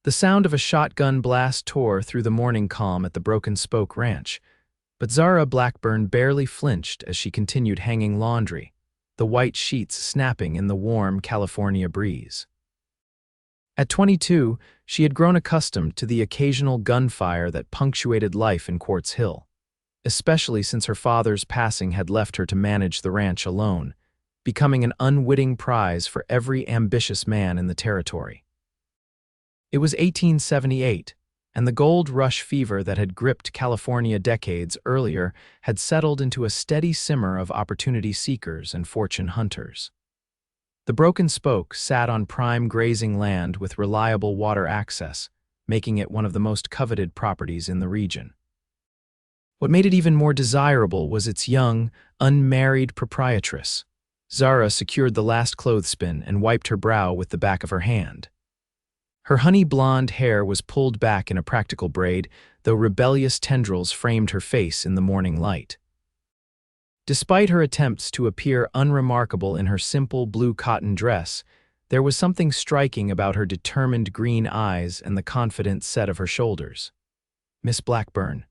The sound of a shotgun blast tore through the morning calm at the Broken Spoke Ranch, but Zara Blackburn barely flinched as she continued hanging laundry, the white sheets snapping in the warm California breeze. At 22, she had grown accustomed to the occasional gunfire that punctuated life in Quartz Hill, especially since her father's passing had left her to manage the ranch alone, becoming an unwitting prize for every ambitious man in the territory. It was 1878, and the gold rush fever that had gripped California decades earlier had settled into a steady simmer of opportunity seekers and fortune hunters. The Broken Spoke sat on prime grazing land with reliable water access, making it one of the most coveted properties in the region. What made it even more desirable was its young, unmarried proprietress. Zara secured the last clothespin and wiped her brow with the back of her hand. Her honey-blonde hair was pulled back in a practical braid, though rebellious tendrils framed her face in the morning light. Despite her attempts to appear unremarkable in her simple blue cotton dress, there was something striking about her determined green eyes and the confident set of her shoulders. "Miss Blackburn."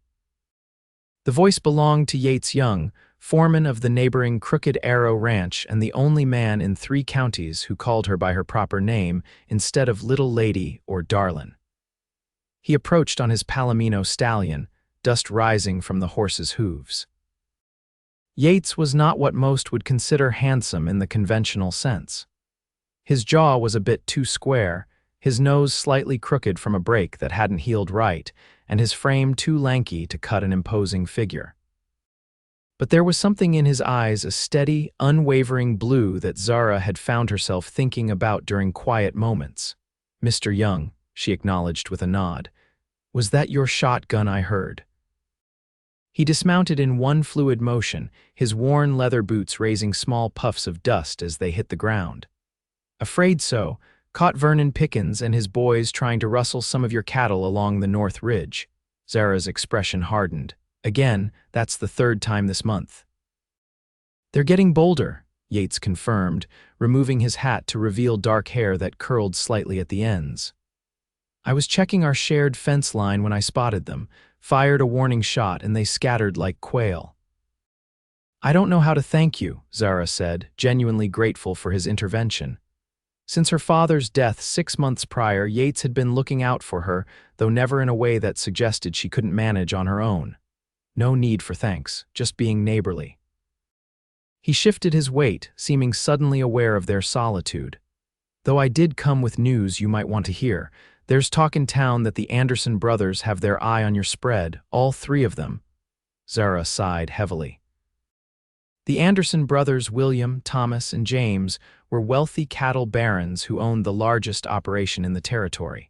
The voice belonged to Yates Young, foreman of the neighboring Crooked Arrow Ranch and the only man in 3 counties who called her by her proper name instead of little lady or darlin'. He approached on his Palomino stallion, dust rising from the horse's hooves. Yates was not what most would consider handsome in the conventional sense. His jaw was a bit too square, his nose slightly crooked from a break that hadn't healed right, and his frame too lanky to cut an imposing figure. But there was something in his eyes, a steady, unwavering blue that Zara had found herself thinking about during quiet moments. "Mr. Young," she acknowledged with a nod. "Was that your shotgun I heard?" He dismounted in one fluid motion, his worn leather boots raising small puffs of dust as they hit the ground. "Afraid so. Caught Vernon Pickens and his boys trying to rustle some of your cattle along the North Ridge." Zara's expression hardened. "Again, that's the 3rd time this month." "They're getting bolder," Yates confirmed, removing his hat to reveal dark hair that curled slightly at the ends. "I was checking our shared fence line when I spotted them, fired a warning shot, and they scattered like quail." "I don't know how to thank you," Zara said, genuinely grateful for his intervention. Since her father's death 6 months prior, Yates had been looking out for her, though never in a way that suggested she couldn't manage on her own. No need for thanks, just being neighborly. He shifted his weight, seeming suddenly aware of their solitude. "Though I did come with news you might want to hear. There's talk in town that the Anderson brothers have their eye on your spread, all 3 of them." Zara sighed heavily. The Anderson brothers, William, Thomas, and James, were wealthy cattle barons who owned the largest operation in the territory.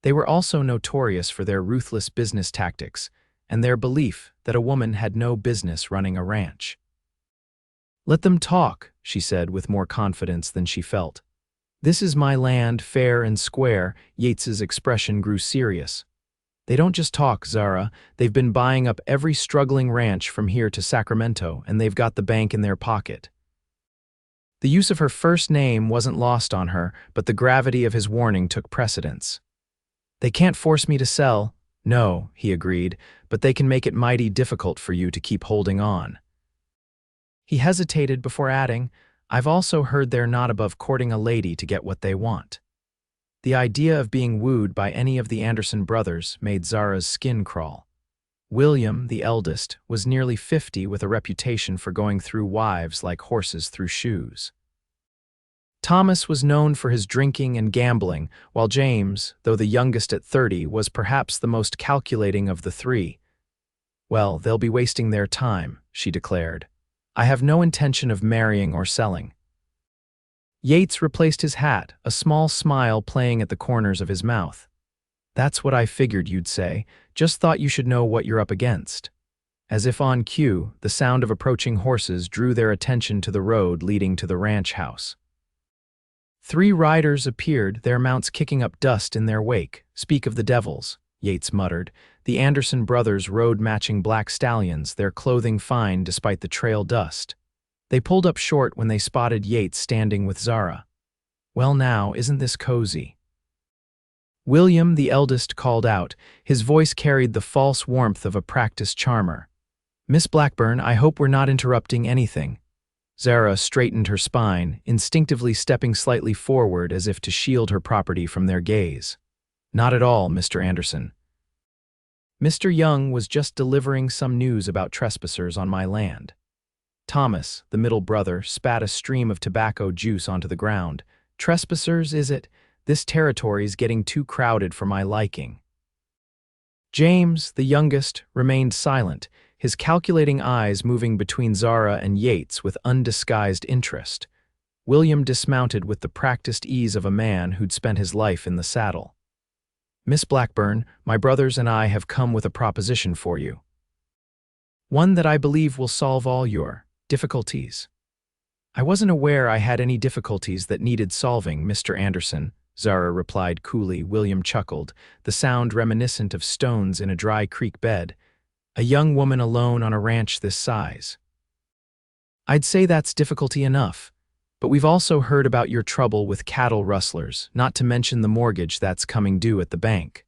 They were also notorious for their ruthless business tactics and their belief that a woman had no business running a ranch. "Let them talk," she said with more confidence than she felt. "This is my land, fair and square." Yates's expression grew serious. "They don't just talk, Zara. They've been buying up every struggling ranch from here to Sacramento, and they've got the bank in their pocket." The use of her first name wasn't lost on her, but the gravity of his warning took precedence. "They can't force me to sell." "No," he agreed, "but they can make it mighty difficult for you to keep holding on." He hesitated before adding, "I've also heard they're not above courting a lady to get what they want." The idea of being wooed by any of the Anderson brothers made Zara's skin crawl. William, the eldest, was nearly 50 with a reputation for going through wives like horses through shoes. Thomas was known for his drinking and gambling, while James, though the youngest at 30, was perhaps the most calculating of the 3. "Well, they'll be wasting their time," she declared. "I have no intention of marrying or selling." Yates replaced his hat, a small smile playing at the corners of his mouth. "That's what I figured you'd say. Just thought you should know what you're up against." As if on cue, the sound of approaching horses drew their attention to the road leading to the ranch house. 3 riders appeared, their mounts kicking up dust in their wake. "Speak of the devils," Yates muttered. The Anderson brothers rode matching black stallions, their clothing fine despite the trail dust. They pulled up short when they spotted Yates standing with Zara. "Well now, isn't this cozy?" William, the eldest, called out. His voice carried the false warmth of a practiced charmer. "Miss Blackburn, I hope we're not interrupting anything." Zara straightened her spine, instinctively stepping slightly forward as if to shield her property from their gaze. "Not at all, Mr. Anderson. Mr. Young was just delivering some news about trespassers on my land." Thomas, the middle brother, spat a stream of tobacco juice onto the ground. "Trespassers, is it? This territory's getting too crowded for my liking." James, the youngest, remained silent, his calculating eyes moving between Zara and Yates with undisguised interest. William dismounted with the practiced ease of a man who'd spent his life in the saddle. "Miss Blackburn, my brothers and I have come with a proposition for you. One that I believe will solve all your difficulties." "I wasn't aware I had any difficulties that needed solving, Mr. Anderson," Zara replied coolly. William chuckled, the sound reminiscent of stones in a dry creek bed. "A young woman alone on a ranch this size. I'd say that's difficulty enough. But we've also heard about your trouble with cattle rustlers, not to mention the mortgage that's coming due at the bank."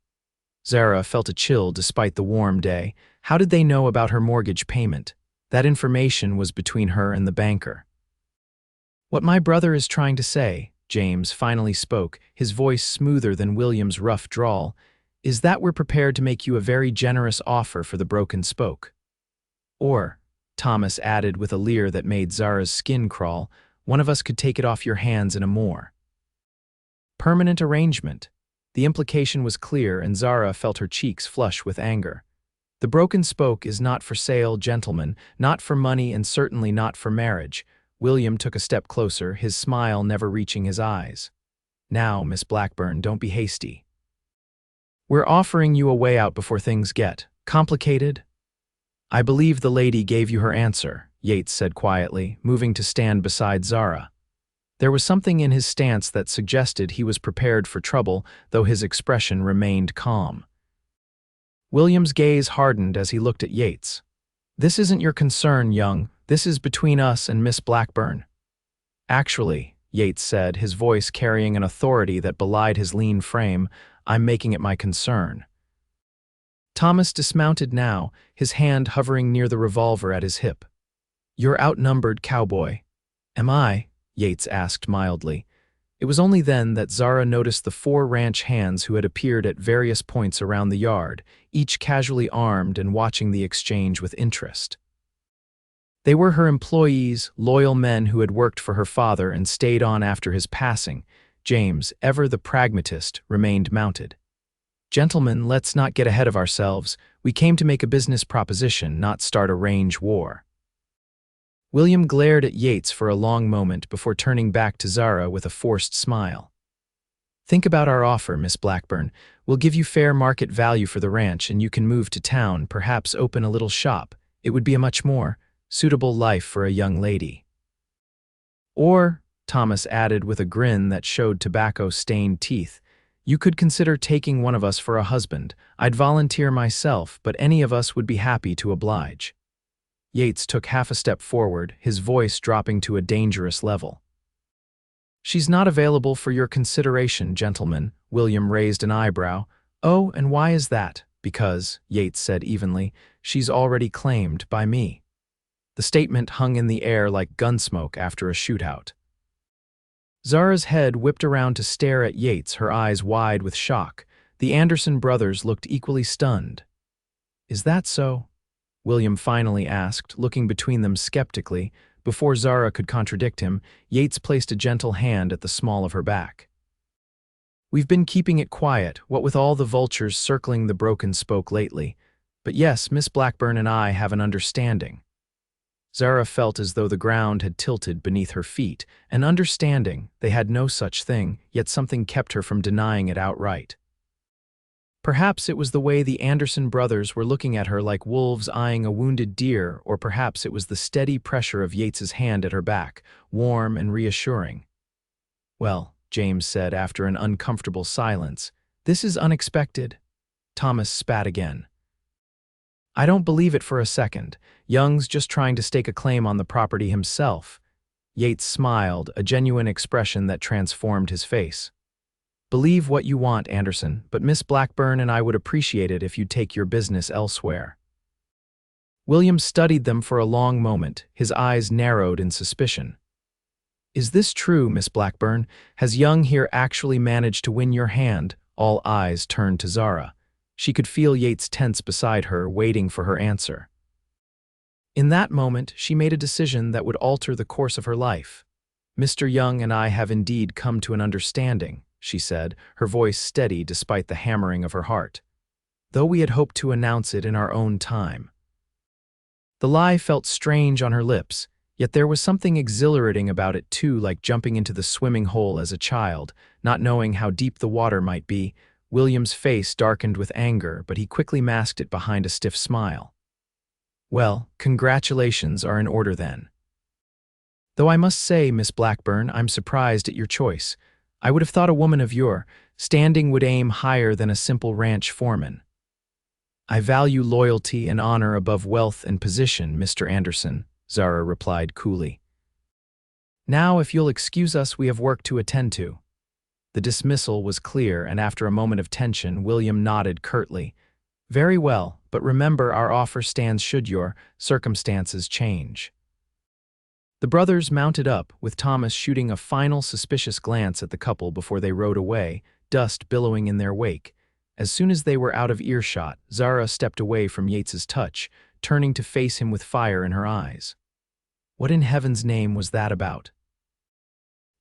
Zara felt a chill despite the warm day. How did they know about her mortgage payment? That information was between her and the banker. "What my brother is trying to say," James finally spoke, his voice smoother than William's rough drawl, "is that we're prepared to make you a very generous offer for the broken spoke. Or," Thomas added with a leer that made Zara's skin crawl, "one of us could take it off your hands in a more permanent arrangement." The implication was clear, and Zara felt her cheeks flush with anger. "The broken spoke is not for sale, gentlemen, not for money, and certainly not for marriage." William took a step closer, his smile never reaching his eyes. "Now, Miss Blackburn, don't be hasty. We're offering you a way out before things get complicated." "I believe the lady gave you her answer," Yates said quietly, moving to stand beside Zara. There was something in his stance that suggested he was prepared for trouble, though his expression remained calm. William's gaze hardened as he looked at Yates. "This isn't your concern, Young. This is between us and Miss Blackburn." "Actually," Yates said, his voice carrying an authority that belied his lean frame, "I'm making it my concern." Thomas dismounted now, his hand hovering near the revolver at his hip. "You're outnumbered, Cowboy." "Am I?" Yates asked mildly. It was only then that Zara noticed the 4 ranch hands who had appeared at various points around the yard, each casually armed and watching the exchange with interest. They were her employees, loyal men who had worked for her father and stayed on after his passing. James, ever the pragmatist, remained mounted. "Gentlemen, let's not get ahead of ourselves. We came to make a business proposition, not start a range war." William glared at Yates for a long moment before turning back to Zara with a forced smile. "Think about our offer, Miss Blackburn. We'll give you fair market value for the ranch, and you can move to town, perhaps open a little shop. It would be a much more suitable life for a young lady." "Or," Thomas added with a grin that showed tobacco-stained teeth, "you could consider taking one of us for a husband. I'd volunteer myself, but any of us would be happy to oblige." Yates took half a step forward, his voice dropping to a dangerous level. "She's not available for your consideration, gentlemen." William raised an eyebrow. "Oh, and why is that?" "Because," Yates said evenly, "she's already claimed by me." The statement hung in the air like gunsmoke after a shootout. Zara's head whipped around to stare at Yates, her eyes wide with shock. The Anderson brothers looked equally stunned. "Is that so?" William finally asked, looking between them skeptically. Before Zara could contradict him, Yates placed a gentle hand at the small of her back. "We've been keeping it quiet, what with all the vultures circling the broken spoke lately. But yes, Miss Blackburn and I have an understanding." Zara felt as though the ground had tilted beneath her feet. An understanding, they had no such thing, yet something kept her from denying it outright. Perhaps it was the way the Anderson brothers were looking at her like wolves eyeing a wounded deer, or perhaps it was the steady pressure of Yates's hand at her back, warm and reassuring. "Well," James said after an uncomfortable silence, "this is unexpected." Thomas spat again. "I don't believe it for a second. Young's just trying to stake a claim on the property himself." Yates smiled, a genuine expression that transformed his face. Believe what you want, Anderson, but Miss Blackburn and I would appreciate it if you'd take your business elsewhere." William studied them for a long moment, his eyes narrowed in suspicion. "Is this true, Miss Blackburn? Has Young here actually managed to win your hand?" All eyes turned to Zara. She could feel Yates tense beside her, waiting for her answer. In that moment, she made a decision that would alter the course of her life. "Mr. Young and I have indeed come to an understanding," she said, her voice steady despite the hammering of her heart, "though we had hoped to announce it in our own time." The lie felt strange on her lips, yet there was something exhilarating about it too, like jumping into the swimming hole as a child, not knowing how deep the water might be. William's face darkened with anger, but he quickly masked it behind a stiff smile. "Well, congratulations are in order then. Though I must say, Miss Blackburn, I'm surprised at your choice. I would have thought a woman of your standing would aim higher than a simple ranch foreman." "I value loyalty and honor above wealth and position, Mr. Anderson," Zara replied coolly. "Now, if you'll excuse us, we have work to attend to." The dismissal was clear, and after a moment of tension, William nodded curtly. "Very well, but remember our offer stands should your circumstances change." The brothers mounted up, with Thomas shooting a final suspicious glance at the couple before they rode away, dust billowing in their wake. As soon as they were out of earshot, Zara stepped away from Yates's touch, turning to face him with fire in her eyes. What in heaven's name was that about?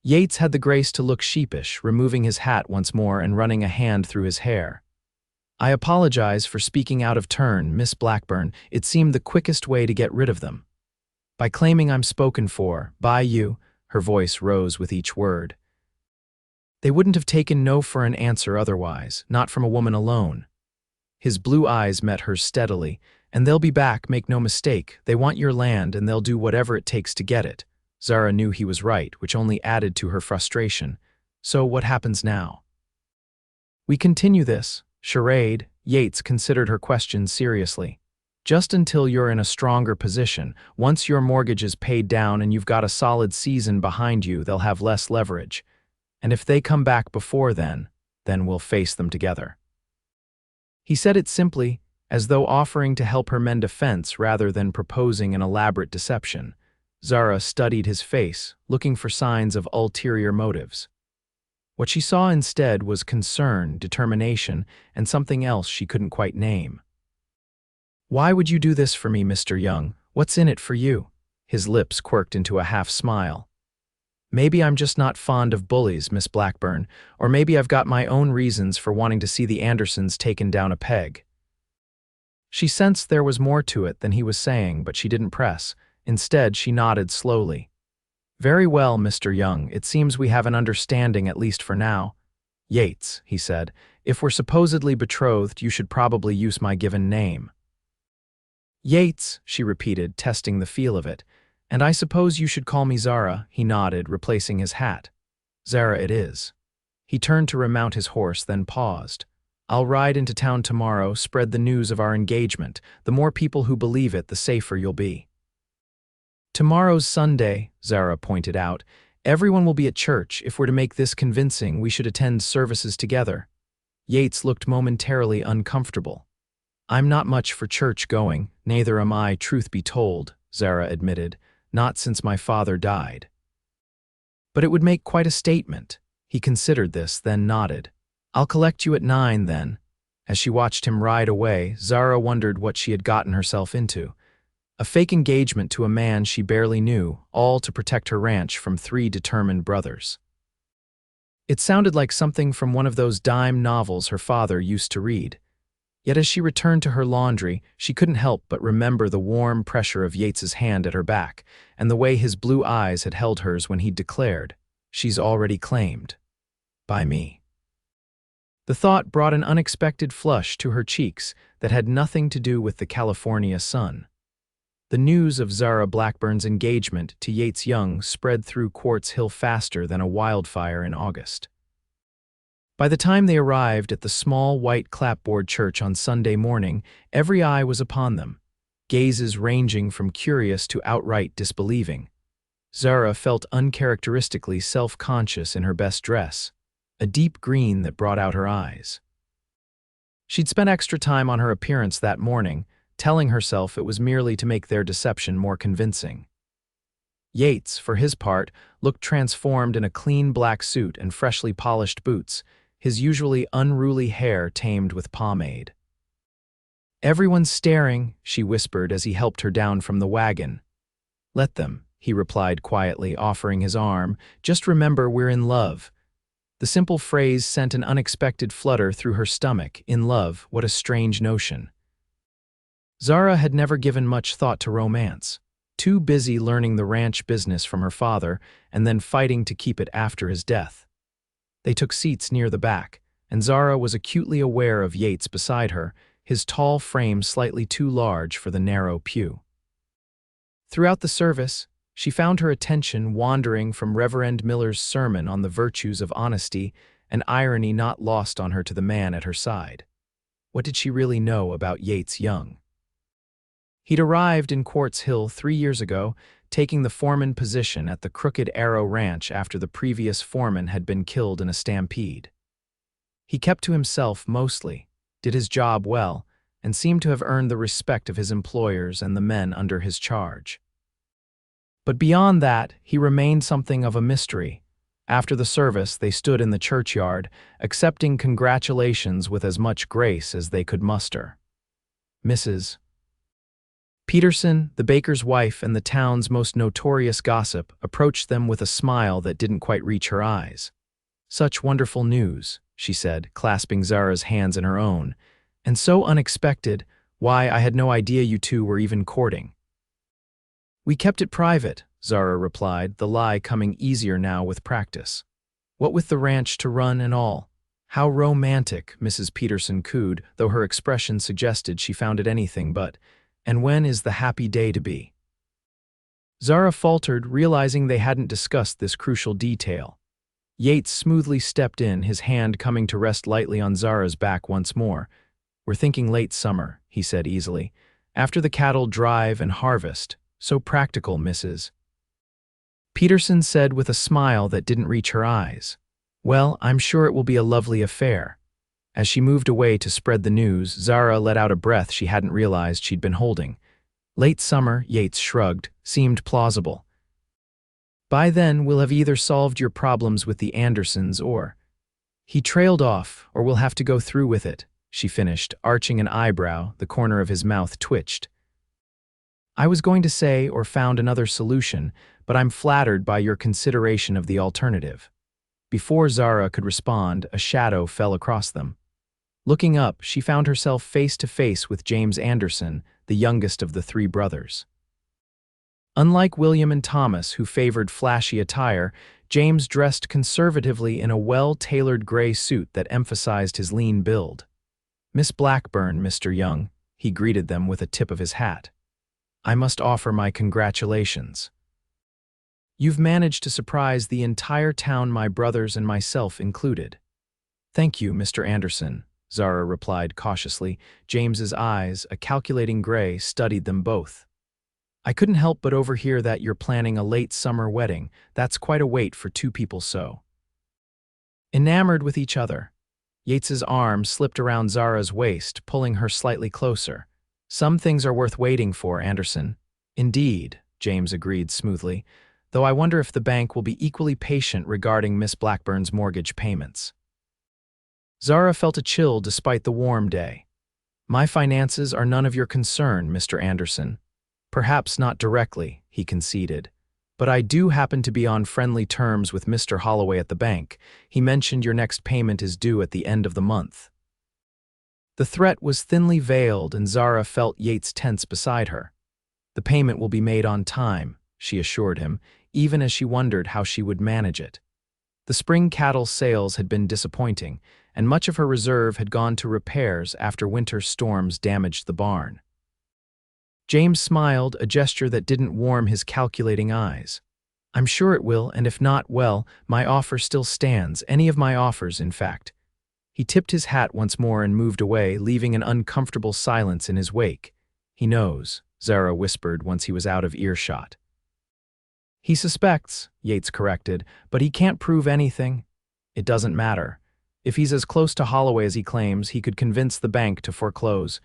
Yates had the grace to look sheepish, removing his hat once more and running a hand through his hair. "I apologize for speaking out of turn, Miss Blackburn. It seemed the quickest way to get rid of them. By claiming I'm spoken for, by you," her voice rose with each word. "They wouldn't have taken no for an answer otherwise, not from a woman alone." His blue eyes met hers steadily. "And they'll be back, make no mistake. They want your land, and they'll do whatever it takes to get it." Zara knew he was right, which only added to her frustration. "So what happens now?" "We continue this charade." Yates considered her question seriously. "Just until you're in a stronger position. Once your mortgage is paid down and you've got a solid season behind you, they'll have less leverage. And if they come back before then we'll face them together." He said it simply, as though offering to help her mend a fence rather than proposing an elaborate deception. Zara studied his face, looking for signs of ulterior motives. What she saw instead was concern, determination, and something else she couldn't quite name. "Why would you do this for me, Mr. Young? What's in it for you?" His lips quirked into a half smile. "Maybe I'm just not fond of bullies, Miss Blackburn, or maybe I've got my own reasons for wanting to see the Andersons taken down a peg." She sensed there was more to it than he was saying, but she didn't press. Instead, she nodded slowly. "Very well, Mr. Young, it seems we have an understanding at least for now." "Yates," he said, "if we're supposedly betrothed, you should probably use my given name." "Yates," she repeated, testing the feel of it. "And I suppose you should call me Zara," he nodded, replacing his hat. "Zara it is." He turned to remount his horse, then paused. "I'll ride into town tomorrow, spread the news of our engagement. The more people who believe it, the safer you'll be." "Tomorrow's Sunday," Zara pointed out. "Everyone will be at church. If we're to make this convincing, we should attend services together." Yates looked momentarily uncomfortable. "I'm not much for church going, neither am I, truth be told," Zara admitted, "not since my father died." "But it would make quite a statement." He considered this, then nodded. "I'll collect you at 9 then." As she watched him ride away, Zara wondered what she had gotten herself into. A fake engagement to a man she barely knew, all to protect her ranch from 3 determined brothers. It sounded like something from one of those dime novels her father used to read. Yet as she returned to her laundry, she couldn't help but remember the warm pressure of Yates's hand at her back, and the way his blue eyes had held hers when he'd declared, "She's already claimed. By me." The thought brought an unexpected flush to her cheeks that had nothing to do with the California sun. The news of Zara Blackburn's engagement to Yates Young spread through Quartz Hill faster than a wildfire in August. By the time they arrived at the small white clapboard church on Sunday morning, every eye was upon them, gazes ranging from curious to outright disbelieving. Zara felt uncharacteristically self-conscious in her best dress. a deep green that brought out her eyes. She'd spent extra time on her appearance that morning, telling herself it was merely to make their deception more convincing. Yates, for his part, looked transformed in a clean black suit and freshly polished boots, his usually unruly hair tamed with pomade. "Everyone's staring," she whispered as he helped her down from the wagon. "Let them," he replied quietly, offering his arm. "Just remember we're in love." The simple phrase sent an unexpected flutter through her stomach. In love, what a strange notion. Zara had never given much thought to romance, too busy learning the ranch business from her father and then fighting to keep it after his death. They took seats near the back, and Zara was acutely aware of Yates beside her, his tall frame slightly too large for the narrow pew. Throughout the service, she found her attention wandering from Reverend Miller's sermon on the virtues of honesty, an irony not lost on her to the man at her side. What did she really know about Yates Young? He'd arrived in Quartz Hill 3 years ago, taking the foreman position at the Crooked Arrow Ranch after the previous foreman had been killed in a stampede. He kept to himself mostly, did his job well, and seemed to have earned the respect of his employers and the men under his charge. But beyond that, he remained something of a mystery. After the service, they stood in the churchyard, accepting congratulations with as much grace as they could muster. Mrs. Peterson, the baker's wife and the town's most notorious gossip, approached them with a smile that didn't quite reach her eyes. "Such wonderful news," she said, clasping Zara's hands in her own. "And so unexpected. Why, I had no idea you two were even courting." "We kept it private," Zara replied, the lie coming easier now with practice. "What with the ranch to run and all." "How romantic," Mrs. Peterson cooed, though her expression suggested she found it anything but. "And when is the happy day to be?" Zara faltered, realizing they hadn't discussed this crucial detail. Yates smoothly stepped in, his hand coming to rest lightly on Zara's back once more. "We're thinking late summer," he said easily. "After the cattle drive and harvest. So practical, Mrs. Peterson said with a smile that didn't reach her eyes. "Well, I'm sure it will be a lovely affair." As she moved away to spread the news, Zara let out a breath she hadn't realized she'd been holding. Late summer, Yates shrugged, seemed plausible. "By then, we'll have either solved your problems with the Andersons or—" He trailed off, "or we'll have to go through with it," she finished, arching an eyebrow, the corner of his mouth twitched. "I was going to say, or found another solution, but I'm flattered by your consideration of the alternative." Before Zara could respond, a shadow fell across them. Looking up, she found herself face to face with James Anderson, the youngest of the 3 brothers. Unlike William and Thomas, who favored flashy attire, James dressed conservatively in a well-tailored gray suit that emphasized his lean build. "Miss Blackburn, Mr. Young," he greeted them with a tip of his hat. "I must offer my congratulations. You've managed to surprise the entire town, my brothers and myself included." "Thank you, Mr. Anderson," Zara replied cautiously. James's eyes, a calculating gray, studied them both. "I couldn't help but overhear that you're planning a late summer wedding. That's quite a wait for 2 people so enamored with each other." Yates's arm slipped around Zara's waist, pulling her slightly closer. "Some things are worth waiting for, Anderson." "Indeed," James agreed smoothly, "though I wonder if the bank will be equally patient regarding Miss Blackburn's mortgage payments." Zara felt a chill despite the warm day. "My finances are none of your concern, Mr. Anderson." "Perhaps not directly," he conceded. "But I do happen to be on friendly terms with Mr. Holloway at the bank. He mentioned your next payment is due at the end of the month." The threat was thinly veiled, and Zara felt Yates tense beside her. "The payment will be made on time," she assured him, even as she wondered how she would manage it. The spring cattle sales had been disappointing, and much of her reserve had gone to repairs after winter storms damaged the barn. James smiled, a gesture that didn't warm his calculating eyes. "I'm sure it will, and if not, well, my offer still stands, any of my offers, in fact." He tipped his hat once more and moved away, leaving an uncomfortable silence in his wake. "He knows," Zara whispered once he was out of earshot. "He suspects," Yates corrected, "but he can't prove anything." It doesn't matter. If he's as close to Holloway as he claims, he could convince the bank to foreclose.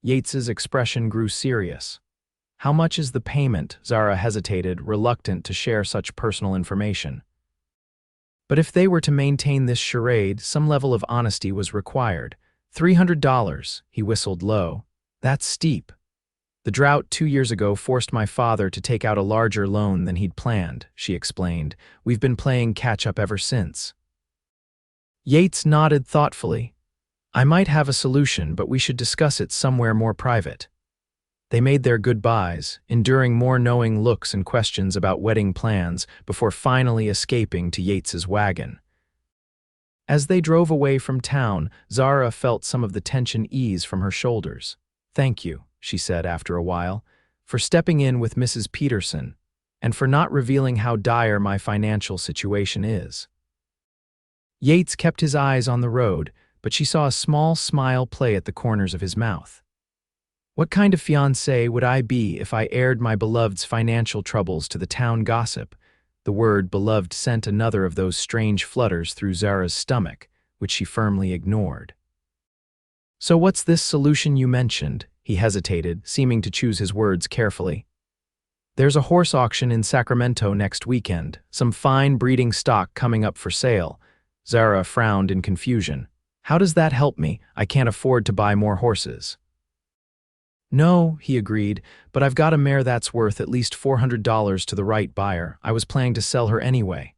Yates's expression grew serious. How much is the payment? Zara hesitated, reluctant to share such personal information. But if they were to maintain this charade, some level of honesty was required. $300, he whistled low. That's steep. The drought 2 years ago forced my father to take out a larger loan than he'd planned, she explained. We've been playing catch-up ever since. Yates nodded thoughtfully. I might have a solution, but we should discuss it somewhere more private. They made their goodbyes, enduring more knowing looks and questions about wedding plans before finally escaping to Yates's wagon. As they drove away from town, Zara felt some of the tension ease from her shoulders. Thank you, she said after a while, for stepping in with Mrs. Peterson, and for not revealing how dire my financial situation is. Yates kept his eyes on the road, but she saw a small smile play at the corners of his mouth. What kind of fiancé would I be if I aired my beloved's financial troubles to the town gossip? The word beloved sent another of those strange flutters through Zara's stomach, which she firmly ignored. So what's this solution you mentioned? He hesitated, seeming to choose his words carefully. There's a horse auction in Sacramento next weekend, some fine breeding stock coming up for sale. Zara frowned in confusion. How does that help me? I can't afford to buy more horses. No, he agreed, but I've got a mare that's worth at least $400 to the right buyer. I was planning to sell her anyway.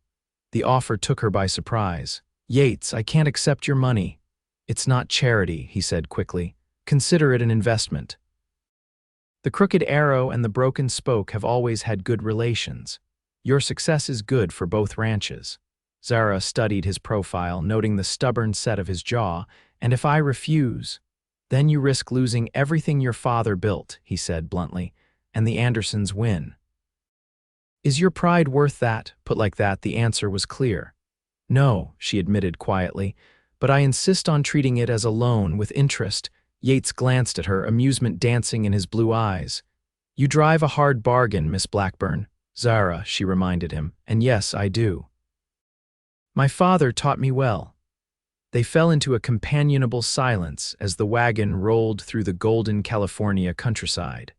The offer took her by surprise. Yates, I can't accept your money. It's not charity, he said quickly. Consider it an investment. The Crooked Arrow and the Broken Spoke have always had good relations. Your success is good for both ranches. Zara studied his profile, noting the stubborn set of his jaw. And if I refuse, then you risk losing everything your father built, he said bluntly, and the Andersons win. Is your pride worth that? Put like that, the answer was clear. No, she admitted quietly, but I insist on treating it as a loan with interest. Yates glanced at her, amusement dancing in his blue eyes. You drive a hard bargain, Miss Blackburn. Zara, she reminded him, and yes, I do. My father taught me well. They fell into a companionable silence as the wagon rolled through the golden California countryside.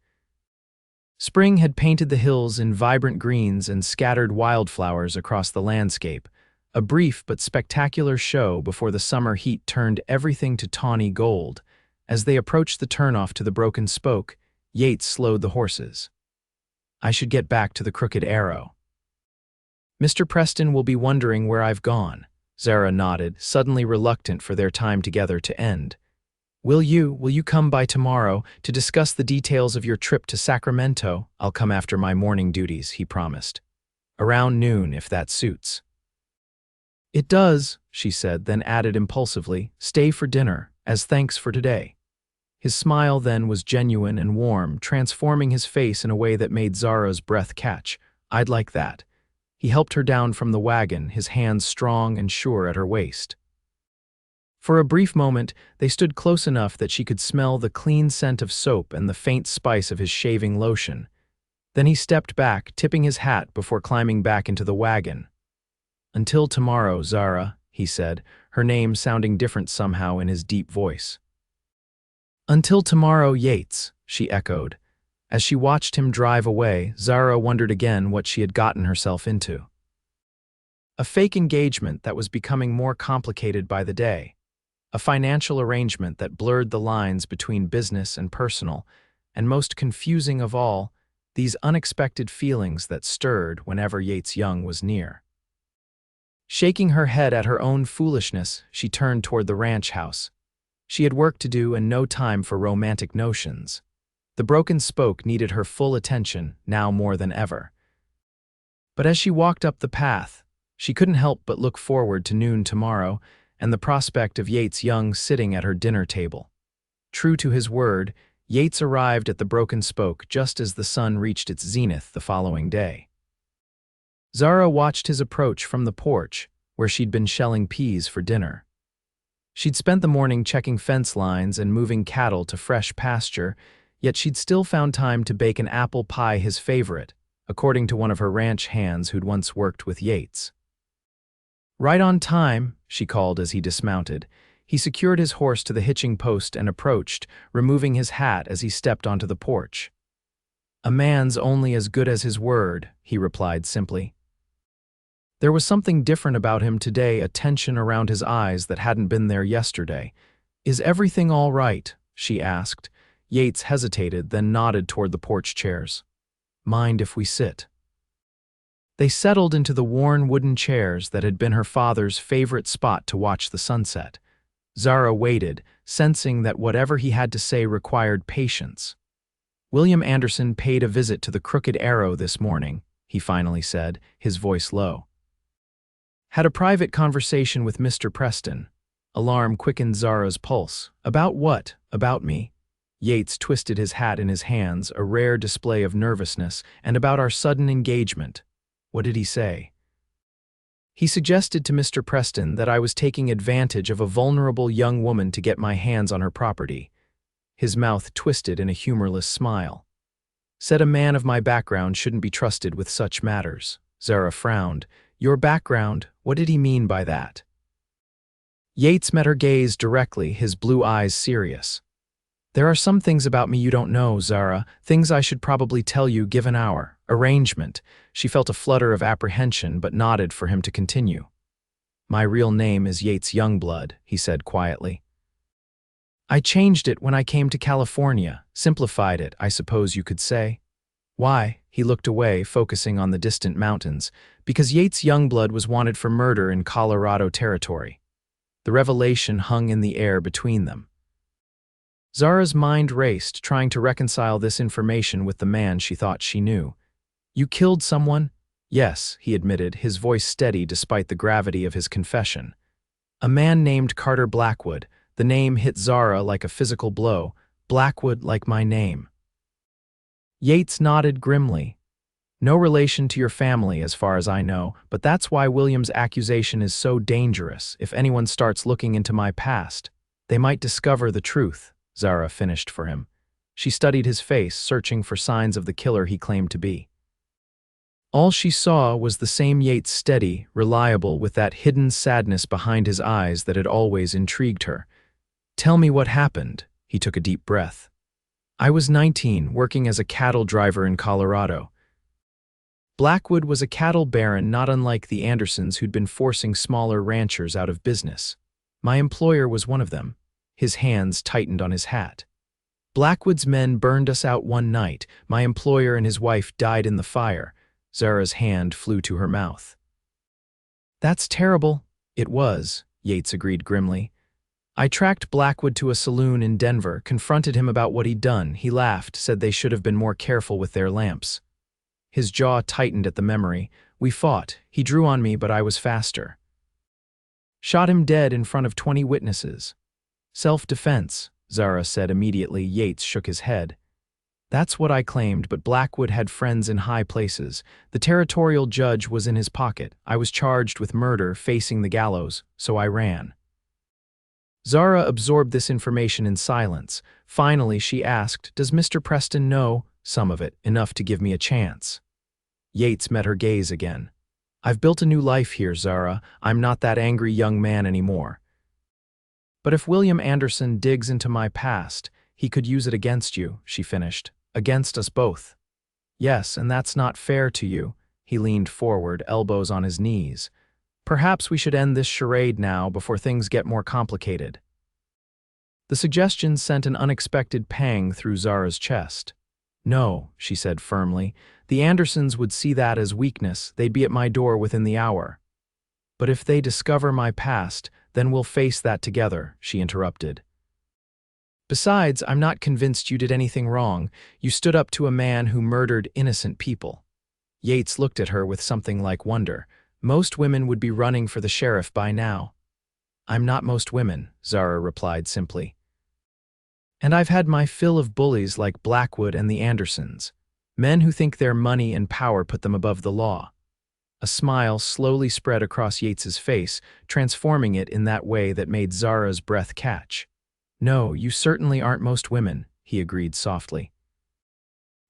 Spring had painted the hills in vibrant greens and scattered wildflowers across the landscape, a brief but spectacular show before the summer heat turned everything to tawny gold. As they approached the turnoff to the Broken Spoke, Yates slowed the horses. I should get back to the Crooked Arrow. Mr. Preston will be wondering where I've gone. Zara nodded, suddenly reluctant for their time together to end. Will you come by tomorrow to discuss the details of your trip to Sacramento? I'll come after my morning duties, he promised. Around noon, if that suits. It does, she said, then added impulsively, stay for dinner, as thanks for today. His smile then was genuine and warm, transforming his face in a way that made Zara's breath catch. I'd like that. He helped her down from the wagon, his hands strong and sure at her waist. For a brief moment, they stood close enough that she could smell the clean scent of soap and the faint spice of his shaving lotion. Then he stepped back, tipping his hat before climbing back into the wagon. Until tomorrow, Zara, he said, her name sounding different somehow in his deep voice. Until tomorrow, Yates, she echoed. As she watched him drive away, Zara wondered again what she had gotten herself into. A fake engagement that was becoming more complicated by the day. A financial arrangement that blurred the lines between business and personal, and most confusing of all, these unexpected feelings that stirred whenever Yates Young was near. Shaking her head at her own foolishness, she turned toward the ranch house. She had work to do and no time for romantic notions. The Broken Spoke needed her full attention, now more than ever. But as she walked up the path, she couldn't help but look forward to noon tomorrow and the prospect of Yates Young sitting at her dinner table. True to his word, Yates arrived at the Broken Spoke just as the sun reached its zenith the following day. Zara watched his approach from the porch, where she'd been shelling peas for dinner. She'd spent the morning checking fence lines and moving cattle to fresh pasture, yet she'd still found time to bake an apple pie his favorite, according to one of her ranch hands who'd once worked with Yates. Right on time, she called as he dismounted. He secured his horse to the hitching post and approached, removing his hat as he stepped onto the porch. "A man's only as good as his word," he replied simply. There was something different about him today, a tension around his eyes that hadn't been there yesterday. "Is everything all right?" she asked. Yates hesitated, then nodded toward the porch chairs. "Mind if we sit?" They settled into the worn wooden chairs that had been her father's favorite spot to watch the sunset. Zara waited, sensing that whatever he had to say required patience. "William Anderson paid a visit to the Crooked Arrow this morning," he finally said, his voice low. "Had a private conversation with Mr. Preston." Alarm quickened Zara's pulse. "About what? About me?" Yates twisted his hat in his hands, a rare display of nervousness, "and about our sudden engagement." "What did he say?" "He suggested to Mr. Preston that I was taking advantage of a vulnerable young woman to get my hands on her property." His mouth twisted in a humorless smile. "Said a man of my background shouldn't be trusted with such matters." Zara frowned. "Your background? What did he mean by that?" Yates met her gaze directly, his blue eyes serious. "There are some things about me you don't know, Zara, things I should probably tell you given our arrangement." She felt a flutter of apprehension but nodded for him to continue. "My real name is Yates Youngblood," he said quietly. "I changed it when I came to California, simplified it, I suppose you could say." "Why?" He looked away, focusing on the distant mountains. "Because Yates Youngblood was wanted for murder in Colorado territory." The revelation hung in the air between them. Zara's mind raced, trying to reconcile this information with the man she thought she knew. "You killed someone?" "Yes," he admitted, his voice steady despite the gravity of his confession. "A man named Carter Blackwood." The name hit Zara like a physical blow. "Blackwood like my name." Yates nodded grimly. "No relation to your family as far as I know, but that's why William's accusation is so dangerous. If anyone starts looking into my past, they might discover the truth." Zara finished for him. She studied his face, searching for signs of the killer he claimed to be. All she saw was the same Yates, steady, reliable, with that hidden sadness behind his eyes that had always intrigued her. "Tell me what happened." He took a deep breath. "I was 19, working as a cattle driver in Colorado." Blackwood was a cattle baron not unlike the Andersons who'd been forcing smaller ranchers out of business. "My employer was one of them." His hands tightened on his hat. "Blackwood's men burned us out one night. My employer and his wife died in the fire." Zara's hand flew to her mouth. "That's terrible." "It was," Yates agreed grimly. "I tracked Blackwood to a saloon in Denver, confronted him about what he'd done. He laughed, said they should have been more careful with their lamps." His jaw tightened at the memory. "We fought. He drew on me, but I was faster. Shot him dead in front of 20 witnesses." "Self-defense," Zara said immediately. Yates shook his head. "That's what I claimed, but Blackwood had friends in high places. The territorial judge was in his pocket. I was charged with murder, facing the gallows, so I ran." Zara absorbed this information in silence. Finally, she asked, "Does Mr. Preston know?" "Some of it, enough to give me a chance." Yates met her gaze again. "I've built a new life here, Zara. I'm not that angry young man anymore. But if William Anderson digs into my past, he could use it against you," she finished. "Against us both." "Yes, and that's not fair to you." He leaned forward, elbows on his knees. "Perhaps we should end this charade now before things get more complicated." The suggestion sent an unexpected pang through Zara's chest. "No," she said firmly. "The Andersons would see that as weakness. They'd be at my door within the hour." "But if they discover my past, then we'll face that together," she interrupted. "Besides, I'm not convinced you did anything wrong. You stood up to a man who murdered innocent people." Yates looked at her with something like wonder. "Most women would be running for the sheriff by now." "I'm not most women," Zara replied simply. "And I've had my fill of bullies like Blackwood and the Andersons. Men who think their money and power put them above the law." A smile slowly spread across Yates's face, transforming it in that way that made Zara's breath catch. "No, you certainly aren't most women," he agreed softly.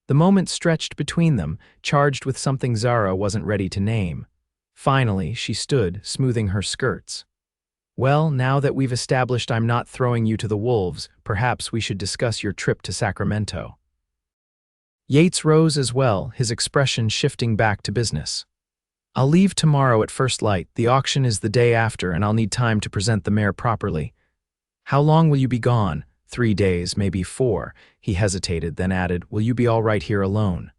The moment stretched between them, charged with something Zara wasn't ready to name. Finally, she stood, smoothing her skirts. Well, now that we've established I'm not throwing you to the wolves, perhaps we should discuss your trip to Sacramento. Yates rose as well, his expression shifting back to business. I'll leave tomorrow at first light. The auction is the day after, and I'll need time to present the mare properly. How long will you be gone? 3 days, maybe 4. He hesitated, then added, will you be all right here alone?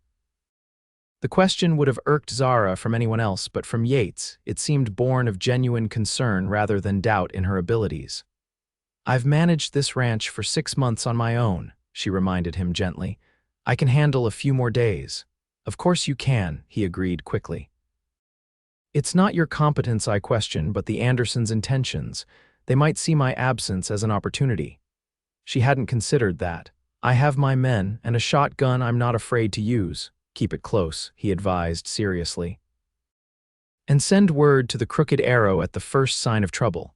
The question would have irked Zara from anyone else, but from Yates, it seemed born of genuine concern rather than doubt in her abilities. I've managed this ranch for 6 months on my own, she reminded him gently. I can handle a few more days. Of course you can, he agreed quickly. It's not your competence I question, but the Andersons' intentions. They might see my absence as an opportunity. She hadn't considered that. I have my men, and a shotgun I'm not afraid to use. Keep it close, he advised seriously. And send word to the Crooked Arrow at the first sign of trouble.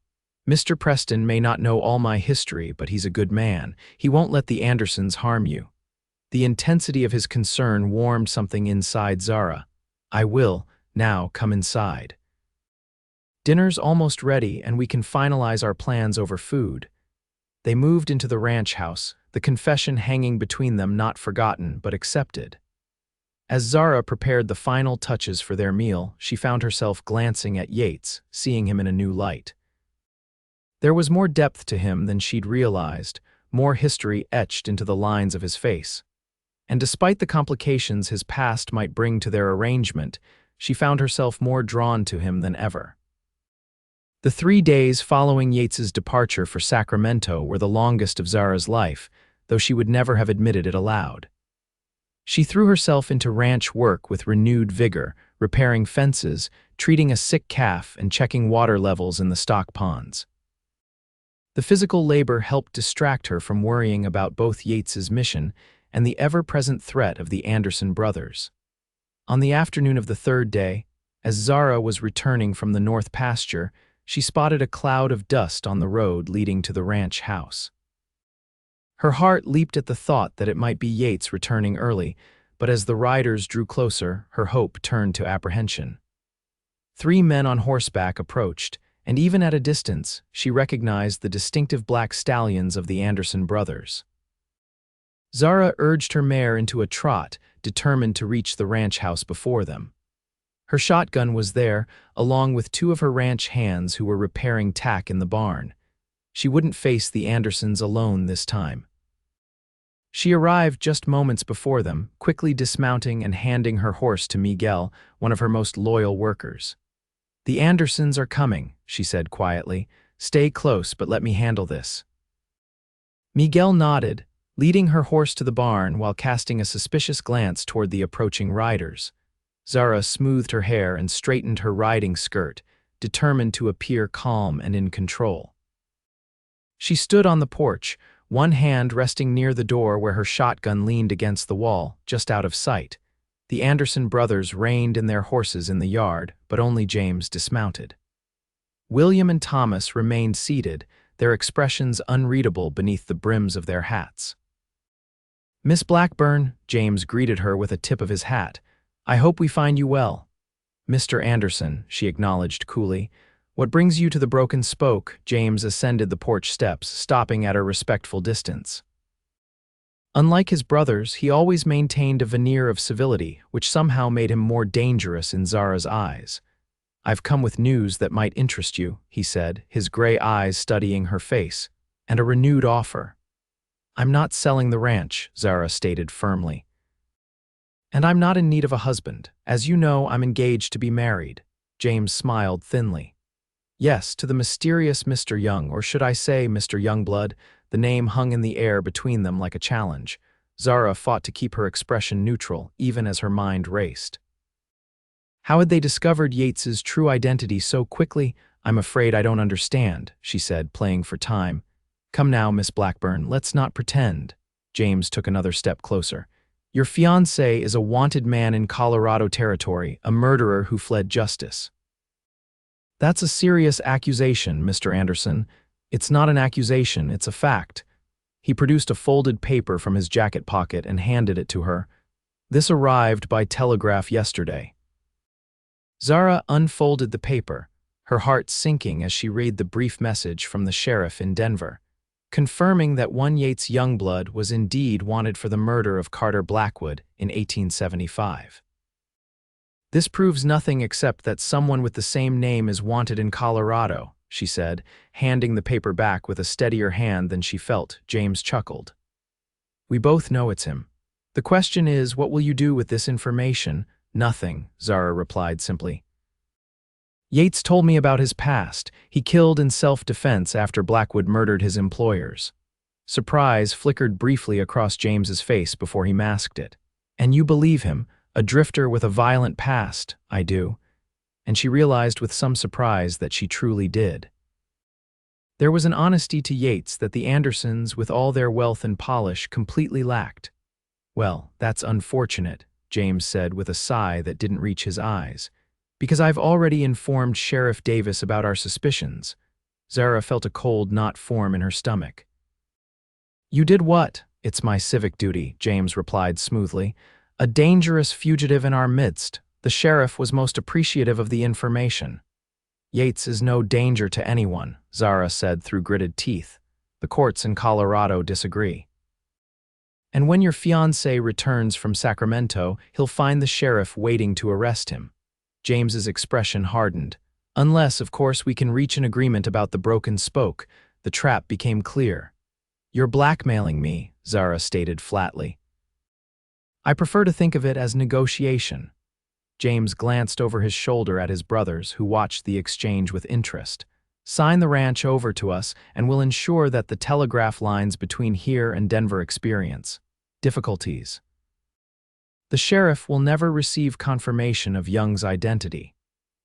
Mr. Preston may not know all my history, but he's a good man. He won't let the Andersons harm you. The intensity of his concern warmed something inside Zara. I will. Now, come inside. Dinner's almost ready, and we can finalize our plans over food. They moved into the ranch house, the confession hanging between them not forgotten but accepted. As Zara prepared the final touches for their meal, she found herself glancing at Yates, seeing him in a new light. There was more depth to him than she'd realized, more history etched into the lines of his face. And despite the complications his past might bring to their arrangement, she found herself more drawn to him than ever. The 3 days following Yates's departure for Sacramento were the longest of Zara's life, though she would never have admitted it aloud. She threw herself into ranch work with renewed vigor, repairing fences, treating a sick calf, and checking water levels in the stock ponds. The physical labor helped distract her from worrying about both Yates's mission and the ever-present threat of the Anderson brothers. On the afternoon of the 3rd day, as Zara was returning from the north pasture, she spotted a cloud of dust on the road leading to the ranch house. Her heart leaped at the thought that it might be Yates returning early, but as the riders drew closer, her hope turned to apprehension. 3 men on horseback approached, and even at a distance, she recognized the distinctive black stallions of the Anderson brothers. Zara urged her mare into a trot, determined to reach the ranch house before them. Her shotgun was there, along with 2 of her ranch hands who were repairing tack in the barn. She wouldn't face the Andersons alone this time. She arrived just moments before them, quickly dismounting and handing her horse to Miguel, one of her most loyal workers. The Andersons are coming, she said quietly. Stay close, but let me handle this. Miguel nodded, leading her horse to the barn while casting a suspicious glance toward the approaching riders. Zara smoothed her hair and straightened her riding skirt, determined to appear calm and in control. She stood on the porch, one hand resting near the door where her shotgun leaned against the wall, just out of sight. The Anderson brothers reined in their horses in the yard, but only James dismounted. William and Thomas remained seated, their expressions unreadable beneath the brims of their hats. Miss Blackburn, James greeted her with a tip of his hat. I hope we find you well. Mr. Anderson, she acknowledged coolly. What brings you to the Broken Spoke? James ascended the porch steps, stopping at a respectful distance. Unlike his brothers, he always maintained a veneer of civility, which somehow made him more dangerous in Zara's eyes. I've come with news that might interest you, he said, his gray eyes studying her face, and a renewed offer. I'm not selling the ranch, Zara stated firmly. And I'm not in need of a husband. As you know, I'm engaged to be married. James smiled thinly. Yes, to the mysterious Mr. Young, or should I say Mr. Youngblood. The name hung in the air between them like a challenge. Zara fought to keep her expression neutral, even as her mind raced. How had they discovered Yates's true identity so quickly? I'm afraid I don't understand, she said, playing for time. Come now, Miss Blackburn, let's not pretend. James took another step closer. Your fiancé is a wanted man in Colorado territory, a murderer who fled justice. That's a serious accusation, Mr. Anderson. It's not an accusation, it's a fact. He produced a folded paper from his jacket pocket and handed it to her. This arrived by telegraph yesterday. Zara unfolded the paper, her heart sinking as she read the brief message from the sheriff in Denver, confirming that one Yates Youngblood was indeed wanted for the murder of Carter Blackwood in 1875. "This proves nothing except that someone with the same name is wanted in Colorado," she said, handing the paper back with a steadier hand than she felt. James chuckled. "We both know it's him. The question is, what will you do with this information?" "Nothing," Zara replied simply. "Yates told me about his past. He killed in self-defense after Blackwood murdered his employers." Surprise flickered briefly across James's face before he masked it. "And you believe him? A drifter with a violent past." "I do." And she realized with some surprise that she truly did. There was an honesty to Yates that the Andersons, with all their wealth and polish, completely lacked. "Well, that's unfortunate," James said with a sigh that didn't reach his eyes, "because I've already informed Sheriff Davis about our suspicions." Zara felt a cold knot form in her stomach. "You did what?" "It's my civic duty," James replied smoothly. "A dangerous fugitive in our midst. The sheriff was most appreciative of the information." "Yates is no danger to anyone," Zara said through gritted teeth. "The courts in Colorado disagree. And when your fiancé returns from Sacramento, he'll find the sheriff waiting to arrest him." James's expression hardened. "Unless, of course, we can reach an agreement about the broken spoke." The trap became clear. "You're blackmailing me," Zara stated flatly. "I prefer to think of it as negotiation." James glanced over his shoulder at his brothers, who watched the exchange with interest. "Sign the ranch over to us, and we'll ensure that the telegraph lines between here and Denver experience difficulties. The sheriff will never receive confirmation of Young's identity."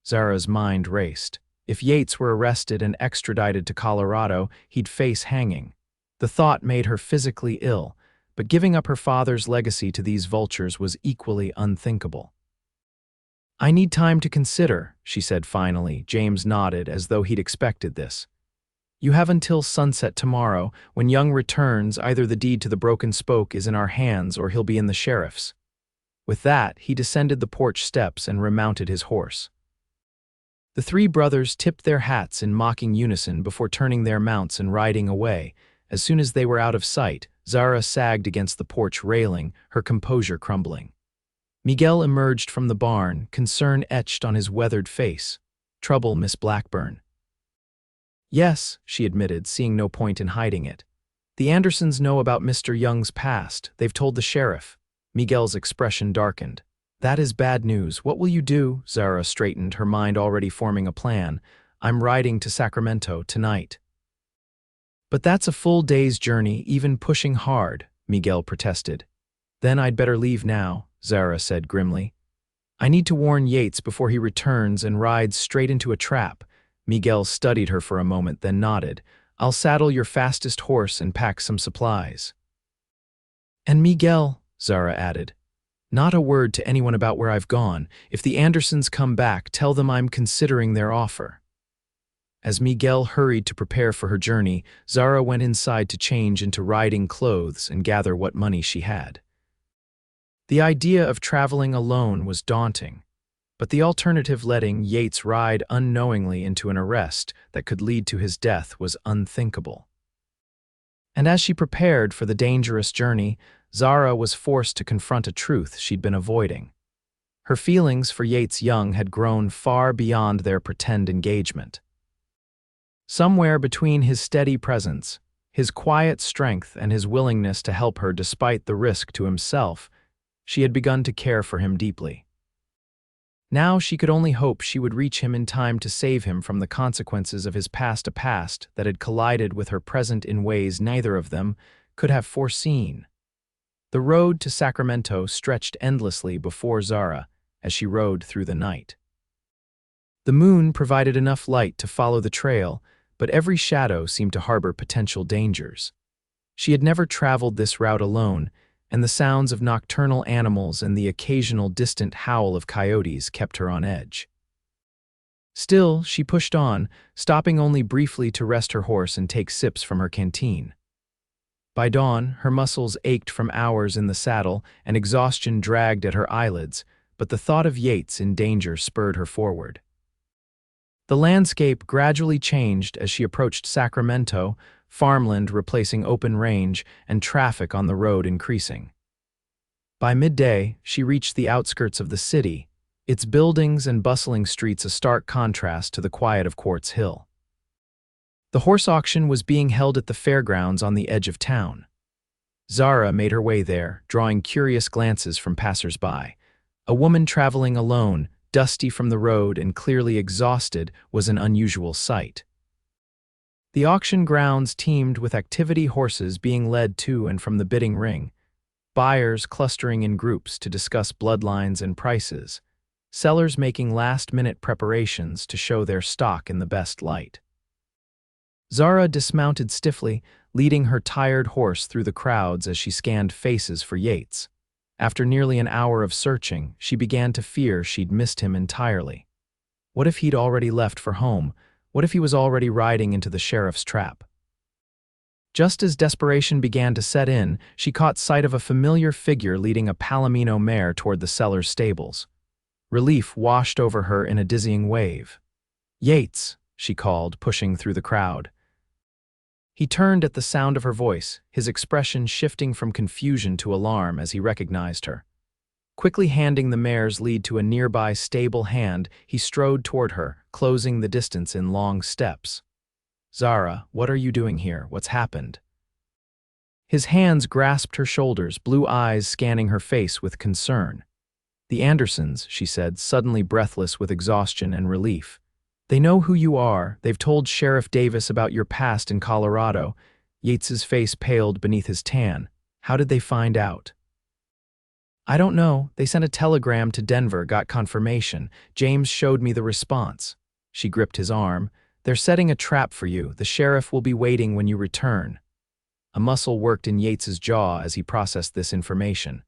Zara's mind raced. If Yates were arrested and extradited to Colorado, he'd face hanging. The thought made her physically ill, but giving up her father's legacy to these vultures was equally unthinkable. "I need time to consider," she said finally. James nodded as though he'd expected this. "You have until sunset tomorrow. When Young returns, either the deed to the broken spoke is in our hands or he'll be in the sheriff's." With that, he descended the porch steps and remounted his horse. The three brothers tipped their hats in mocking unison before turning their mounts and riding away. As soon as they were out of sight, Zara sagged against the porch railing, her composure crumbling. Miguel emerged from the barn, concern etched on his weathered face. "Trouble, Miss Blackburn." "Yes," she admitted, seeing no point in hiding it. "The Andersons know about Mr. Young's past. They've told the sheriff." Miguel's expression darkened. "That is bad news. What will you do?" Zara straightened, her mind already forming a plan. "I'm riding to Sacramento tonight." "But that's a full day's journey, even pushing hard," Miguel protested. "Then I'd better leave now," Zara said grimly. "I need to warn Yates before he returns and rides straight into a trap." Miguel studied her for a moment, then nodded. "I'll saddle your fastest horse and pack some supplies." "And Miguel," Zara added, "not a word to anyone about where I've gone. If the Andersons come back, tell them I'm considering their offer." As Miguel hurried to prepare for her journey, Zara went inside to change into riding clothes and gather what money she had. The idea of traveling alone was daunting, but the alternative, letting Yates ride unknowingly into an arrest that could lead to his death, was unthinkable. And as she prepared for the dangerous journey, Zara was forced to confront a truth she'd been avoiding. Her feelings for Yates Young had grown far beyond their pretend engagement. Somewhere between his steady presence, his quiet strength, and his willingness to help her despite the risk to himself, she had begun to care for him deeply. Now she could only hope she would reach him in time to save him from the consequences of his past, a past that had collided with her present in ways neither of them could have foreseen. The road to Sacramento stretched endlessly before Zara as she rode through the night. The moon provided enough light to follow the trail, but every shadow seemed to harbor potential dangers. She had never traveled this route alone, and the sounds of nocturnal animals and the occasional distant howl of coyotes kept her on edge. Still, she pushed on, stopping only briefly to rest her horse and take sips from her canteen. By dawn, her muscles ached from hours in the saddle and exhaustion dragged at her eyelids, but the thought of Yates in danger spurred her forward. The landscape gradually changed as she approached Sacramento, farmland replacing open range and traffic on the road increasing. By midday, she reached the outskirts of the city, its buildings and bustling streets a stark contrast to the quiet of Quartz Hill. The horse auction was being held at the fairgrounds on the edge of town. Zara made her way there, drawing curious glances from passers-by. A woman traveling alone, dusty from the road and clearly exhausted, was an unusual sight. The auction grounds teemed with activity, horses being led to and from the bidding ring, buyers clustering in groups to discuss bloodlines and prices, sellers making last-minute preparations to show their stock in the best light. Zara dismounted stiffly, leading her tired horse through the crowds as she scanned faces for Yates. After nearly an hour of searching, she began to fear she'd missed him entirely. What if he'd already left for home? What if he was already riding into the sheriff's trap? Just as desperation began to set in, she caught sight of a familiar figure leading a Palomino mare toward the seller's stables. Relief washed over her in a dizzying wave. "Yates," she called, pushing through the crowd. He turned at the sound of her voice, his expression shifting from confusion to alarm as he recognized her. Quickly handing the mare's lead to a nearby stable hand, he strode toward her, closing the distance in long steps. "Zara, what are you doing here? What's happened?" His hands grasped her shoulders, blue eyes scanning her face with concern. "The Andersons," she said, suddenly breathless with exhaustion and relief. "They know who you are. They've told Sheriff Davis about your past in Colorado." Yates's face paled beneath his tan. "How did they find out?" "I don't know. They sent a telegram to Denver, got confirmation. James showed me the response." She gripped his arm. "They're setting a trap for you. The sheriff will be waiting when you return." A muscle worked in Yates's jaw as he processed this information.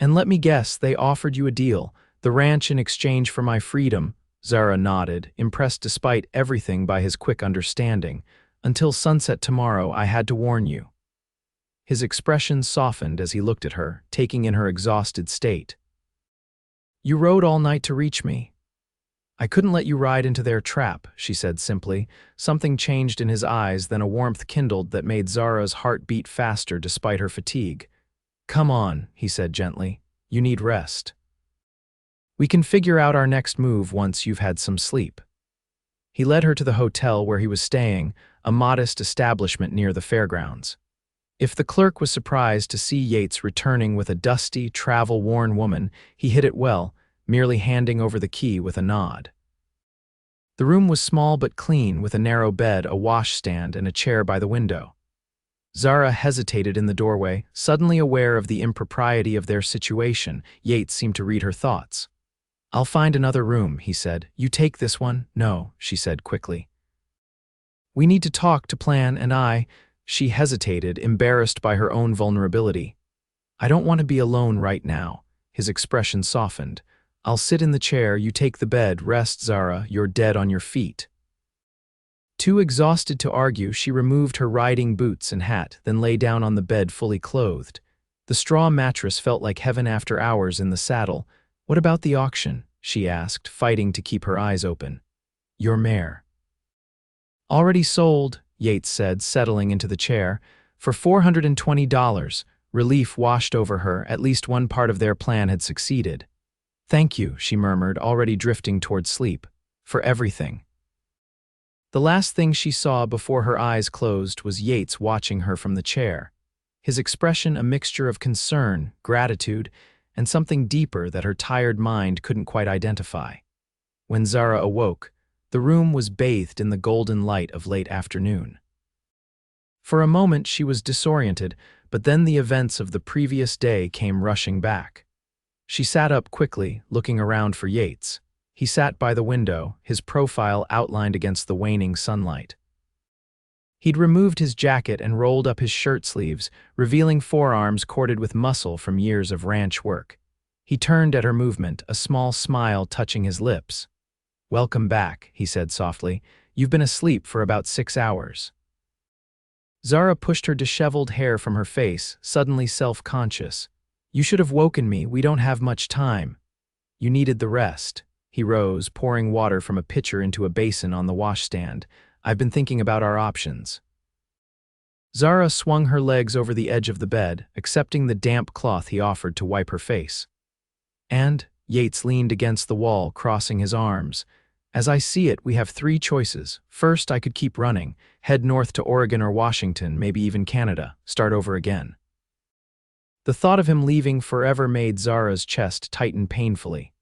"And let me guess, they offered you a deal. The ranch in exchange for my freedom." Zara nodded, impressed despite everything by his quick understanding. "Until sunset tomorrow, I had to warn you." His expression softened as he looked at her, taking in her exhausted state. "You rode all night to reach me." "I couldn't let you ride into their trap," she said simply. Something changed in his eyes, then a warmth kindled that made Zara's heart beat faster despite her fatigue. "Come on," he said gently. "You need rest. We can figure out our next move once you've had some sleep." He led her to the hotel where he was staying, a modest establishment near the fairgrounds. If the clerk was surprised to see Yates returning with a dusty, travel-worn woman, he hid it well, merely handing over the key with a nod. The room was small but clean, with a narrow bed, a washstand, and a chair by the window. Zara hesitated in the doorway, suddenly aware of the impropriety of their situation. Yates seemed to read her thoughts. "I'll find another room," he said. "You take this one?" "No," she said quickly. "We need to talk, to plan, and I—" She hesitated, embarrassed by her own vulnerability. "I don't want to be alone right now." His expression softened. "I'll sit in the chair, you take the bed. Rest, Zara, you're dead on your feet." Too exhausted to argue, she removed her riding boots and hat, then lay down on the bed fully clothed. The straw mattress felt like heaven after hours in the saddle. "What about the auction?" she asked, fighting to keep her eyes open. "Your mare." "Already sold," Yates said, settling into the chair. "For $420. Relief washed over her. At least one part of their plan had succeeded. "Thank you," she murmured, already drifting toward sleep. "For everything." The last thing she saw before her eyes closed was Yates watching her from the chair. His expression a mixture of concern, gratitude, and something deeper that her tired mind couldn't quite identify. When Zara awoke, the room was bathed in the golden light of late afternoon. For a moment she was disoriented, but then the events of the previous day came rushing back. She sat up quickly, looking around for Yates. He sat by the window, his profile outlined against the waning sunlight. He'd removed his jacket and rolled up his shirt sleeves, revealing forearms corded with muscle from years of ranch work. He turned at her movement, a small smile touching his lips. "Welcome back," he said softly. "You've been asleep for about 6 hours." Zara pushed her disheveled hair from her face, suddenly self-conscious. You should have woken me. We don't have much time. You needed the rest. He rose, pouring water from a pitcher into a basin on the washstand. I've been thinking about our options. Zara swung her legs over the edge of the bed, accepting the damp cloth he offered to wipe her face. And Yates leaned against the wall, crossing his arms. As I see it, we have three choices. First, I could keep running, head north to Oregon or Washington, maybe even Canada, start over again. The thought of him leaving forever made Zara's chest tighten painfully.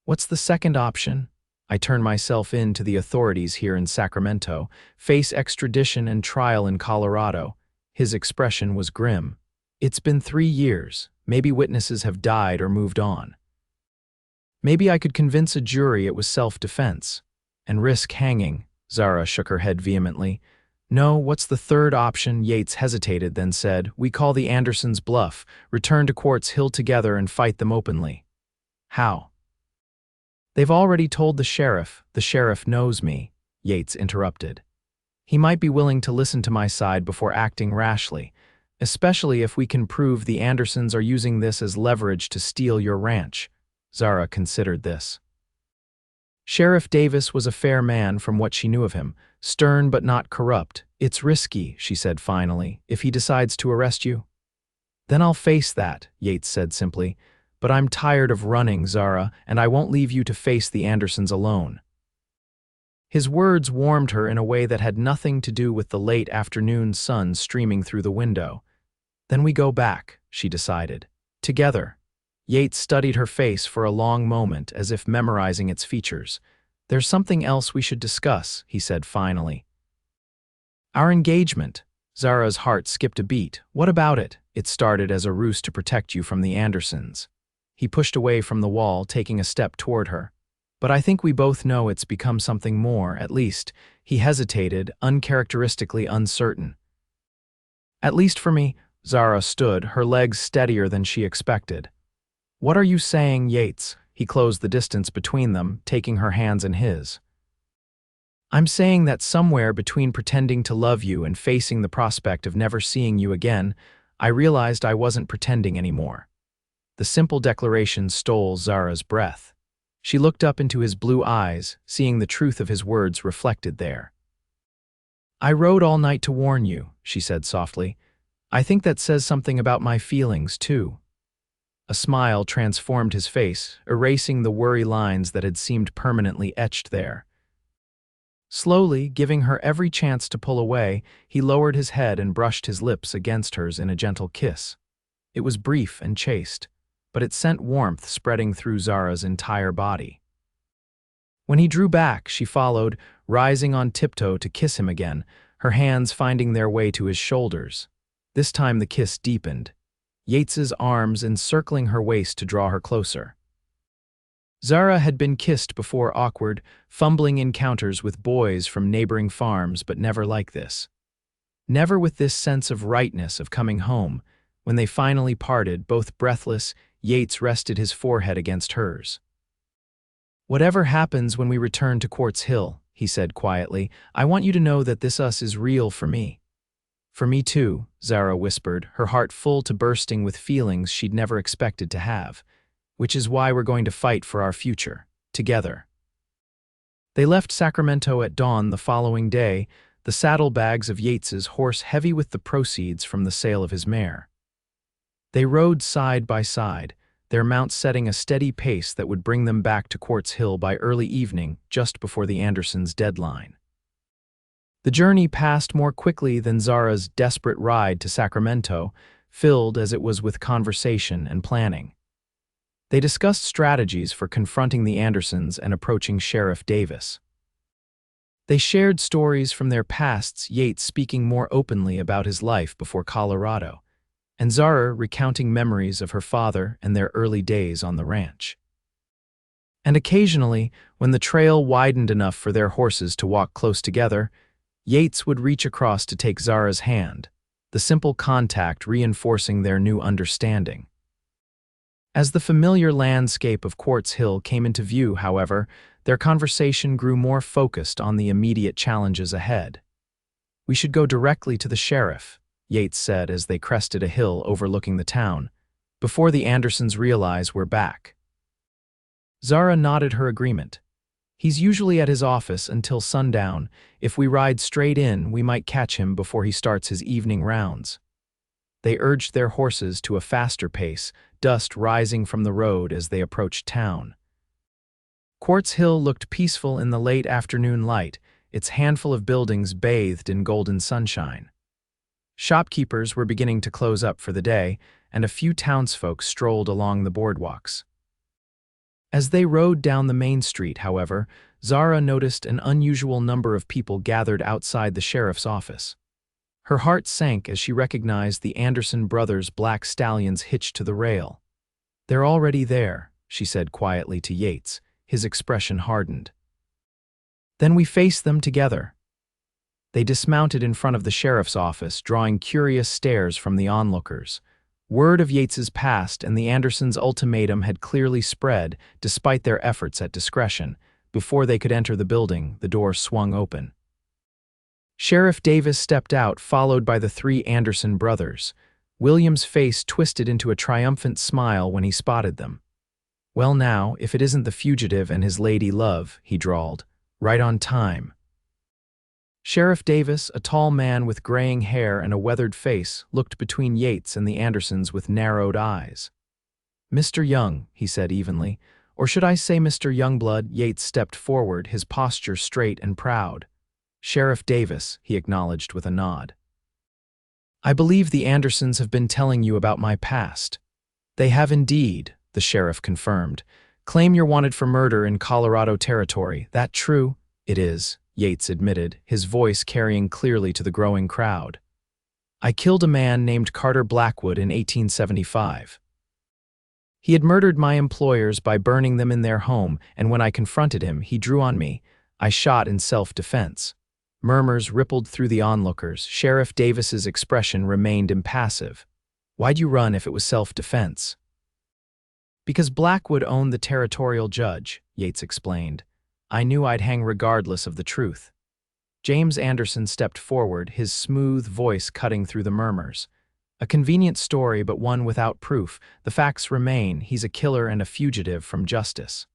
What's the second option? I turn myself in to the authorities here in Sacramento, face extradition and trial in Colorado. His expression was grim. It's been 3 years. Maybe witnesses have died or moved on. Maybe I could convince a jury it was self-defense. And risk hanging. Zara shook her head vehemently. No, what's the third option? Yates hesitated, then said, we call the Andersons' bluff, return to Quartz Hill together and fight them openly. How? They've already told the sheriff. The sheriff knows me, Yates interrupted. He might be willing to listen to my side before acting rashly, especially if we can prove the Andersons are using this as leverage to steal your ranch. Zara considered this. Sheriff Davis was a fair man from what she knew of him, stern but not corrupt. It's risky, she said finally, if he decides to arrest you. Then I'll face that, Yates said simply. But I'm tired of running, Zara, and I won't leave you to face the Andersons alone. His words warmed her in a way that had nothing to do with the late afternoon sun streaming through the window. Then we go back, she decided. Together. Yates studied her face for a long moment, as if memorizing its features. There's something else we should discuss, he said finally. Our engagement. Zara's heart skipped a beat. What about it? It started as a ruse to protect you from the Andersons. He pushed away from the wall, taking a step toward her. But I think we both know it's become something more, at least. He hesitated, uncharacteristically uncertain. At least for me. Zara stood, her legs steadier than she expected. What are you saying, Yates? He closed the distance between them, taking her hands in his. I'm saying that somewhere between pretending to love you and facing the prospect of never seeing you again, I realized I wasn't pretending anymore. The simple declaration stole Zara's breath. She looked up into his blue eyes, seeing the truth of his words reflected there. I rode all night to warn you, she said softly. I think that says something about my feelings, too. A smile transformed his face, erasing the worry lines that had seemed permanently etched there. Slowly, giving her every chance to pull away, he lowered his head and brushed his lips against hers in a gentle kiss. It was brief and chaste, but it sent warmth spreading through Zara's entire body. When he drew back, she followed, rising on tiptoe to kiss him again, her hands finding their way to his shoulders. This time the kiss deepened, Yates's arms encircling her waist to draw her closer. Zara had been kissed before awkward, fumbling encounters with boys from neighboring farms, but never like this. Never with this sense of rightness of coming home. When they finally parted, both breathless, Yates rested his forehead against hers. Whatever happens when we return to Quartz Hill, he said quietly, I want you to know that this us is real for me. For me too, Zara whispered, her heart full to bursting with feelings she'd never expected to have. Which is why we're going to fight for our future, together. They left Sacramento at dawn the following day, the saddlebags of Yates's horse heavy with the proceeds from the sale of his mare. They rode side by side, their mounts setting a steady pace that would bring them back to Quartz Hill by early evening, just before the Andersons' deadline. The journey passed more quickly than Zara's desperate ride to Sacramento, filled as it was with conversation and planning. They discussed strategies for confronting the Andersons and approaching Sheriff Davis. They shared stories from their pasts, Yates speaking more openly about his life before Colorado, and Zara recounting memories of her father and their early days on the ranch. And occasionally, when the trail widened enough for their horses to walk close together, Yates would reach across to take Zara's hand, the simple contact reinforcing their new understanding. As the familiar landscape of Quartz Hill came into view, however, their conversation grew more focused on the immediate challenges ahead. We should go directly to the sheriff, Yates said as they crested a hill overlooking the town. before the Andersons realize we're back." Zara nodded her agreement. "He's usually at his office until sundown. If we ride straight in, we might catch him before he starts his evening rounds." They urged their horses to a faster pace, dust rising from the road as they approached town. Quartz Hill looked peaceful in the late afternoon light, its handful of buildings bathed in golden sunshine. Shopkeepers were beginning to close up for the day, and a few townsfolk strolled along the boardwalks. As they rode down the main street, however, Zara noticed an unusual number of people gathered outside the sheriff's office. Her heart sank as she recognized the Anderson brothers' black stallions hitched to the rail. "They're already there," she said quietly to Yates. His expression hardened. "Then we face them together." They dismounted in front of the sheriff's office, drawing curious stares from the onlookers. Word of Yates's past and the Andersons' ultimatum had clearly spread, despite their efforts at discretion. Before they could enter the building, the door swung open. Sheriff Davis stepped out, followed by the three Anderson brothers. William's face twisted into a triumphant smile when he spotted them. "Well now, if it isn't the fugitive and his lady love," he drawled. "Right on time." Sheriff Davis, a tall man with graying hair and a weathered face, looked between Yates and the Andersons with narrowed eyes. "Mr. Young," he said evenly. "Or should I say Mr. Youngblood?" Yates stepped forward, his posture straight and proud. "Sheriff Davis," he acknowledged with a nod. "I believe the Andersons have been telling you about my past." "They have indeed," the sheriff confirmed. "Claim you're wanted for murder in Colorado territory. That true?" "It is," Yates admitted, his voice carrying clearly to the growing crowd. "I killed a man named Carter Blackwood in 1875. He had murdered my employers by burning them in their home, and when I confronted him, he drew on me. I shot in self-defense." Murmurs rippled through the onlookers. Sheriff Davis's expression remained impassive. "Why'd you run if it was self-defense?" "Because Blackwood owned the territorial judge," Yates explained. "I knew I'd hang regardless of the truth." James Anderson stepped forward, his smooth voice cutting through the murmurs. "A convenient story, but one without proof. The facts remain. He's a killer and a fugitive from justice."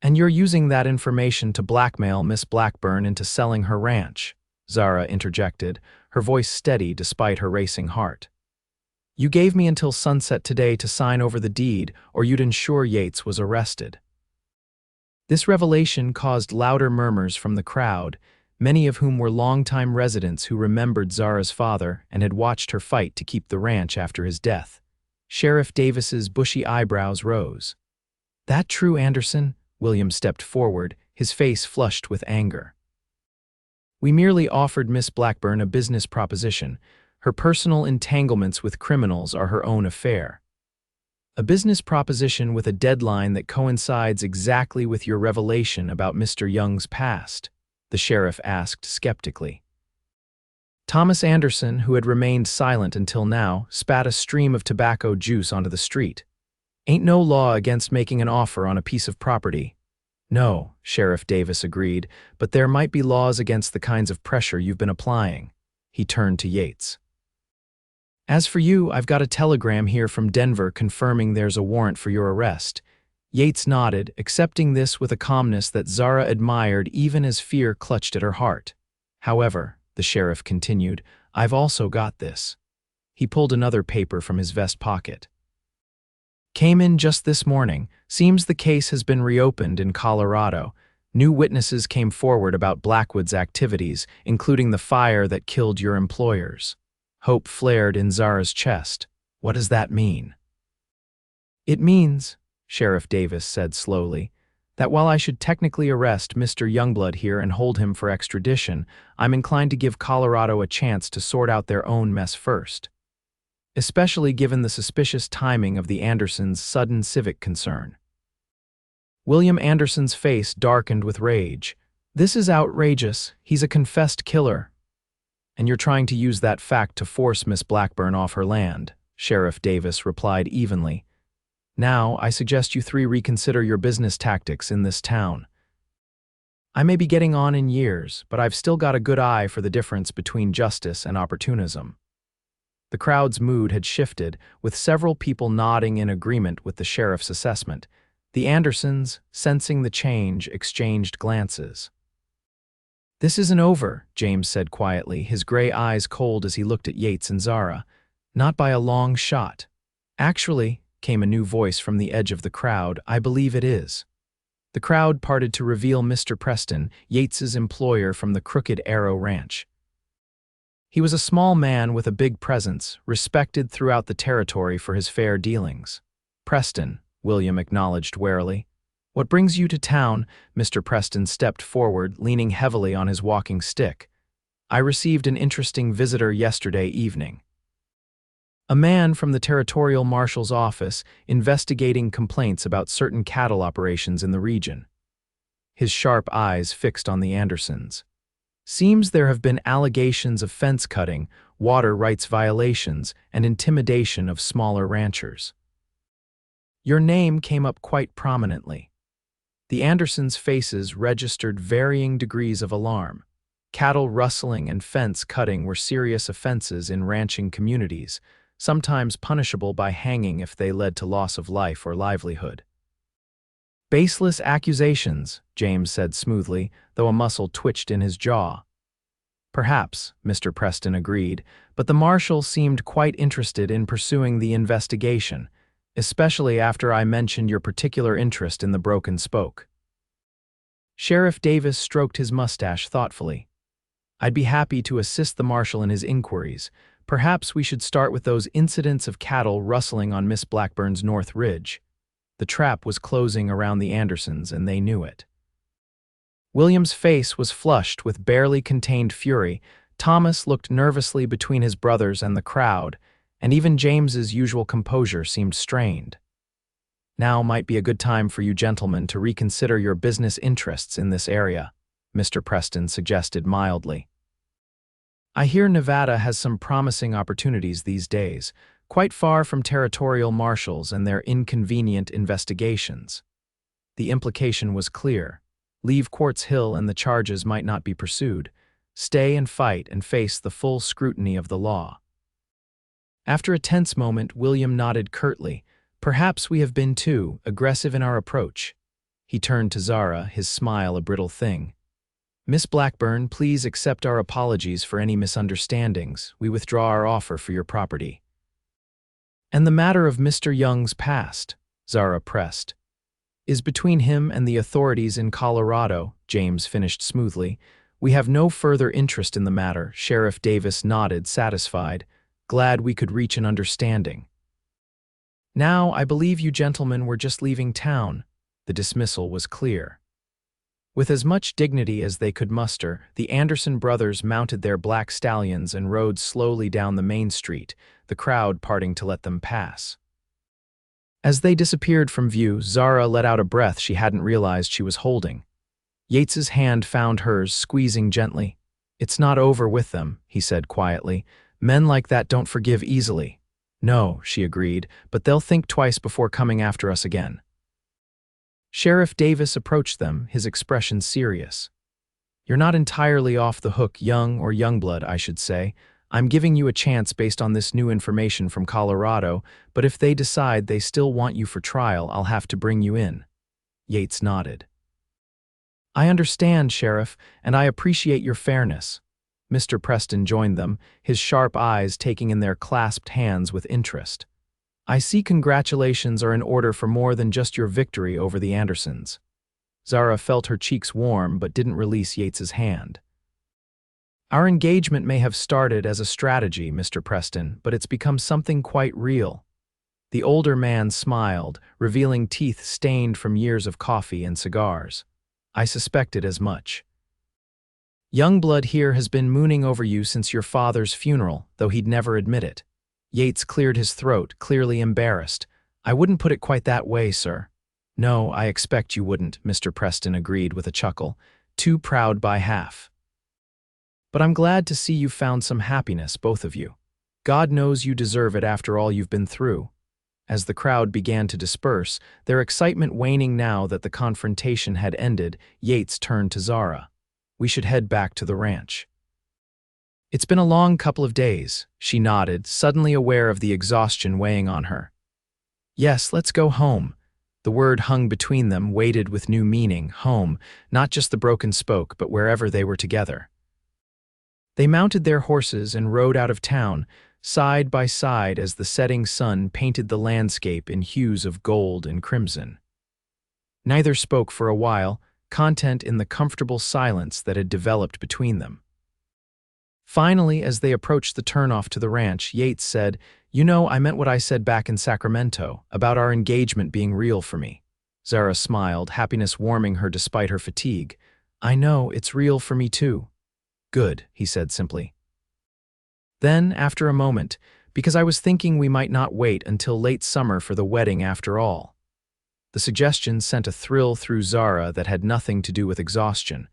"And you're using that information to blackmail Miss Blackburn into selling her ranch," Zara interjected, her voice steady despite her racing heart. "You gave me until sunset today to sign over the deed, or you'd ensure Yates was arrested." This revelation caused louder murmurs from the crowd, many of whom were longtime residents who remembered Zara's father and had watched her fight to keep the ranch after his death. Sheriff Davis's bushy eyebrows rose. "That true, Anderson?" William stepped forward, his face flushed with anger. "We merely offered Miss Blackburn a business proposition. Her personal entanglements with criminals are her own affair." "A business proposition with a deadline that coincides exactly with your revelation about Mr. Young's past?" the sheriff asked skeptically. Thomas Anderson, who had remained silent until now, spat a stream of tobacco juice onto the street. "Ain't no law against making an offer on a piece of property." "No," Sheriff Davis agreed, "but there might be laws against the kinds of pressure you've been applying." He turned to Yates. "As for you, I've got a telegram here from Denver confirming there's a warrant for your arrest." Yates nodded, accepting this with a calmness that Zara admired even as fear clutched at her heart. "However," the sheriff continued, "I've also got this." He pulled another paper from his vest pocket. "Came in just this morning. Seems the case has been reopened in Colorado. New witnesses came forward about Blackwood's activities, including the fire that killed your employers." Hope flared in Zara's chest. "What does that mean?" "It means," Sheriff Davis said slowly, "that while I should technically arrest Mr. Youngblood here and hold him for extradition, I'm inclined to give Colorado a chance to sort out their own mess first. Especially given the suspicious timing of the Andersons' sudden civic concern." William Anderson's face darkened with rage. "This is outrageous. He's a confessed killer." "And you're trying to use that fact to force Miss Blackburn off her land," Sheriff Davis replied evenly. "Now, I suggest you three reconsider your business tactics in this town. I may be getting on in years, but I've still got a good eye for the difference between justice and opportunism." The crowd's mood had shifted, with several people nodding in agreement with the sheriff's assessment. The Andersons, sensing the change, exchanged glances. "This isn't over," James said quietly, his gray eyes cold as he looked at Yates and Zara. "Not by a long shot." "Actually," came a new voice from the edge of the crowd, "I believe it is." The crowd parted to reveal Mr. Preston, Yates's employer from the Crooked Arrow Ranch. He was a small man with a big presence, respected throughout the territory for his fair dealings. "Preston," William acknowledged warily. "What brings you to town?" Mr. Preston stepped forward, leaning heavily on his walking stick. "I received an interesting visitor yesterday evening. A man from the territorial marshal's office investigating complaints about certain cattle operations in the region." His sharp eyes fixed on the Andersons. "Seems there have been allegations of fence cutting, water rights violations, and intimidation of smaller ranchers. Your name came up quite prominently." The Andersons' faces registered varying degrees of alarm. Cattle rustling and fence cutting were serious offenses in ranching communities, sometimes punishable by hanging if they led to loss of life or livelihood. "Baseless accusations," James said smoothly, though a muscle twitched in his jaw. "Perhaps," Mr. Preston agreed, but the marshal seemed quite interested in pursuing the investigation, especially after I mentioned your particular interest in the broken spoke. Sheriff Davis stroked his mustache thoughtfully. "I'd be happy to assist the marshal in his inquiries. Perhaps we should start with those incidents of cattle rustling on Miss Blackburn's North Ridge." The trap was closing around the Andersons, and they knew it. William's face was flushed with barely contained fury. Thomas looked nervously between his brothers and the crowd, and even James's usual composure seemed strained. "Now might be a good time for you gentlemen to reconsider your business interests in this area," Mr. Preston suggested mildly. "I hear Nevada has some promising opportunities these days, quite far from territorial marshals and their inconvenient investigations." The implication was clear. Leave Quartz Hill and the charges might not be pursued. Stay and fight and face the full scrutiny of the law. After a tense moment, William nodded curtly. "Perhaps we have been too aggressive in our approach." He turned to Zara, his smile a brittle thing. "Miss Blackburn, please accept our apologies for any misunderstandings. We withdraw our offer for your property." "And the matter of Mr. Young's past," Zara pressed, "is between him and the authorities in Colorado," James finished smoothly. "We have no further interest in the matter." Sheriff Davis nodded, satisfied. "Glad we could reach an understanding." "Now, I believe you gentlemen were just leaving town." The dismissal was clear. With as much dignity as they could muster, the Anderson brothers mounted their black stallions and rode slowly down the main street, the crowd parting to let them pass. As they disappeared from view, Zara let out a breath she hadn't realized she was holding. Yates's hand found hers, squeezing gently. "It's not over with them," he said quietly. "Men like that don't forgive easily." "No," she agreed, "but they'll think twice before coming after us again." Sheriff Davis approached them, his expression serious. "You're not entirely off the hook, Young, or Youngblood, I should say. I'm giving you a chance based on this new information from Colorado, but if they decide they still want you for trial, I'll have to bring you in." Yates nodded. "I understand, Sheriff, and I appreciate your fairness." Mr. Preston joined them, his sharp eyes taking in their clasped hands with interest. "I see congratulations are in order for more than just your victory over the Andersons." Zara felt her cheeks warm but didn't release Yates's hand. "Our engagement may have started as a strategy, Mr. Preston, but it's become something quite real." The older man smiled, revealing teeth stained from years of coffee and cigars. "I suspected as much. Youngblood here has been mooning over you since your father's funeral, though he'd never admit it." Yates cleared his throat, clearly embarrassed. "I wouldn't put it quite that way, sir." "No, I expect you wouldn't," Mr. Preston agreed with a chuckle. "Too proud by half. But I'm glad to see you found some happiness, both of you. God knows you deserve it after all you've been through." As the crowd began to disperse, their excitement waning now that the confrontation had ended, Yates turned to Zara. "We should head back to the ranch." It's been a long couple of days, she nodded, suddenly aware of the exhaustion weighing on her. Yes, let's go home. The word hung between them, weighted with new meaning, home, not just the broken spoke, but wherever they were together. They mounted their horses and rode out of town, side by side as the setting sun painted the landscape in hues of gold and crimson. Neither spoke for a while, content in the comfortable silence that had developed between them. Finally, as they approached the turnoff to the ranch, Yates said, "You know, I meant what I said back in Sacramento, about our engagement being real for me." Zara smiled, happiness warming her despite her fatigue. "I know, it's real for me too." "Good," he said simply. Then, after a moment, "Because I was thinking we might not wait until late summer for the wedding after all." The suggestion sent a thrill through Zara that had nothing to do with exhaustion.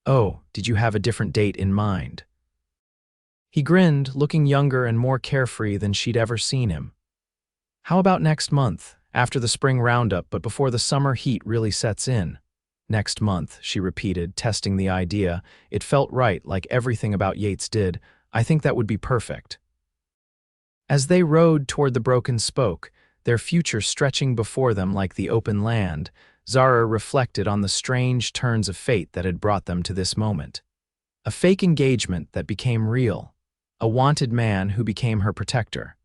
"Oh, did you have a different date in mind?" He grinned, looking younger and more carefree than she'd ever seen him. "How about next month, after the spring roundup but before the summer heat really sets in?" "Next month," she repeated, testing the idea. It felt right, like everything about Yates did. "I think that would be perfect." As they rode toward the broken spoke, their future stretching before them like the open land, Zara reflected on the strange turns of fate that had brought them to this moment. A fake engagement that became real. A wanted man who became her protector.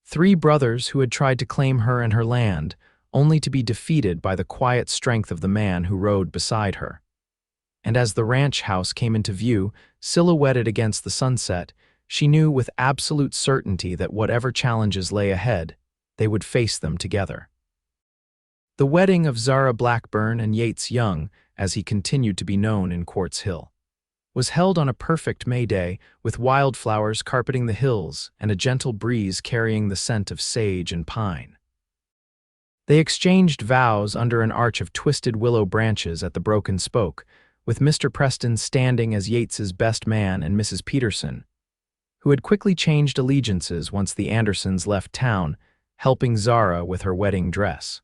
3 brothers who had tried to claim her and her land, only to be defeated by the quiet strength of the man who rode beside her. And as the ranch house came into view, silhouetted against the sunset, she knew with absolute certainty that whatever challenges lay ahead, they would face them together. The wedding of Zara Blackburn and Yates Young, as he continued to be known in Quartz Hill, was held on a perfect May day, with wildflowers carpeting the hills and a gentle breeze carrying the scent of sage and pine. They exchanged vows under an arch of twisted willow branches at the broken spoke, with Mr. Preston standing as Yates's best man and Mrs. Peterson, who had quickly changed allegiances once the Andersons left town, helping Zara with her wedding dress.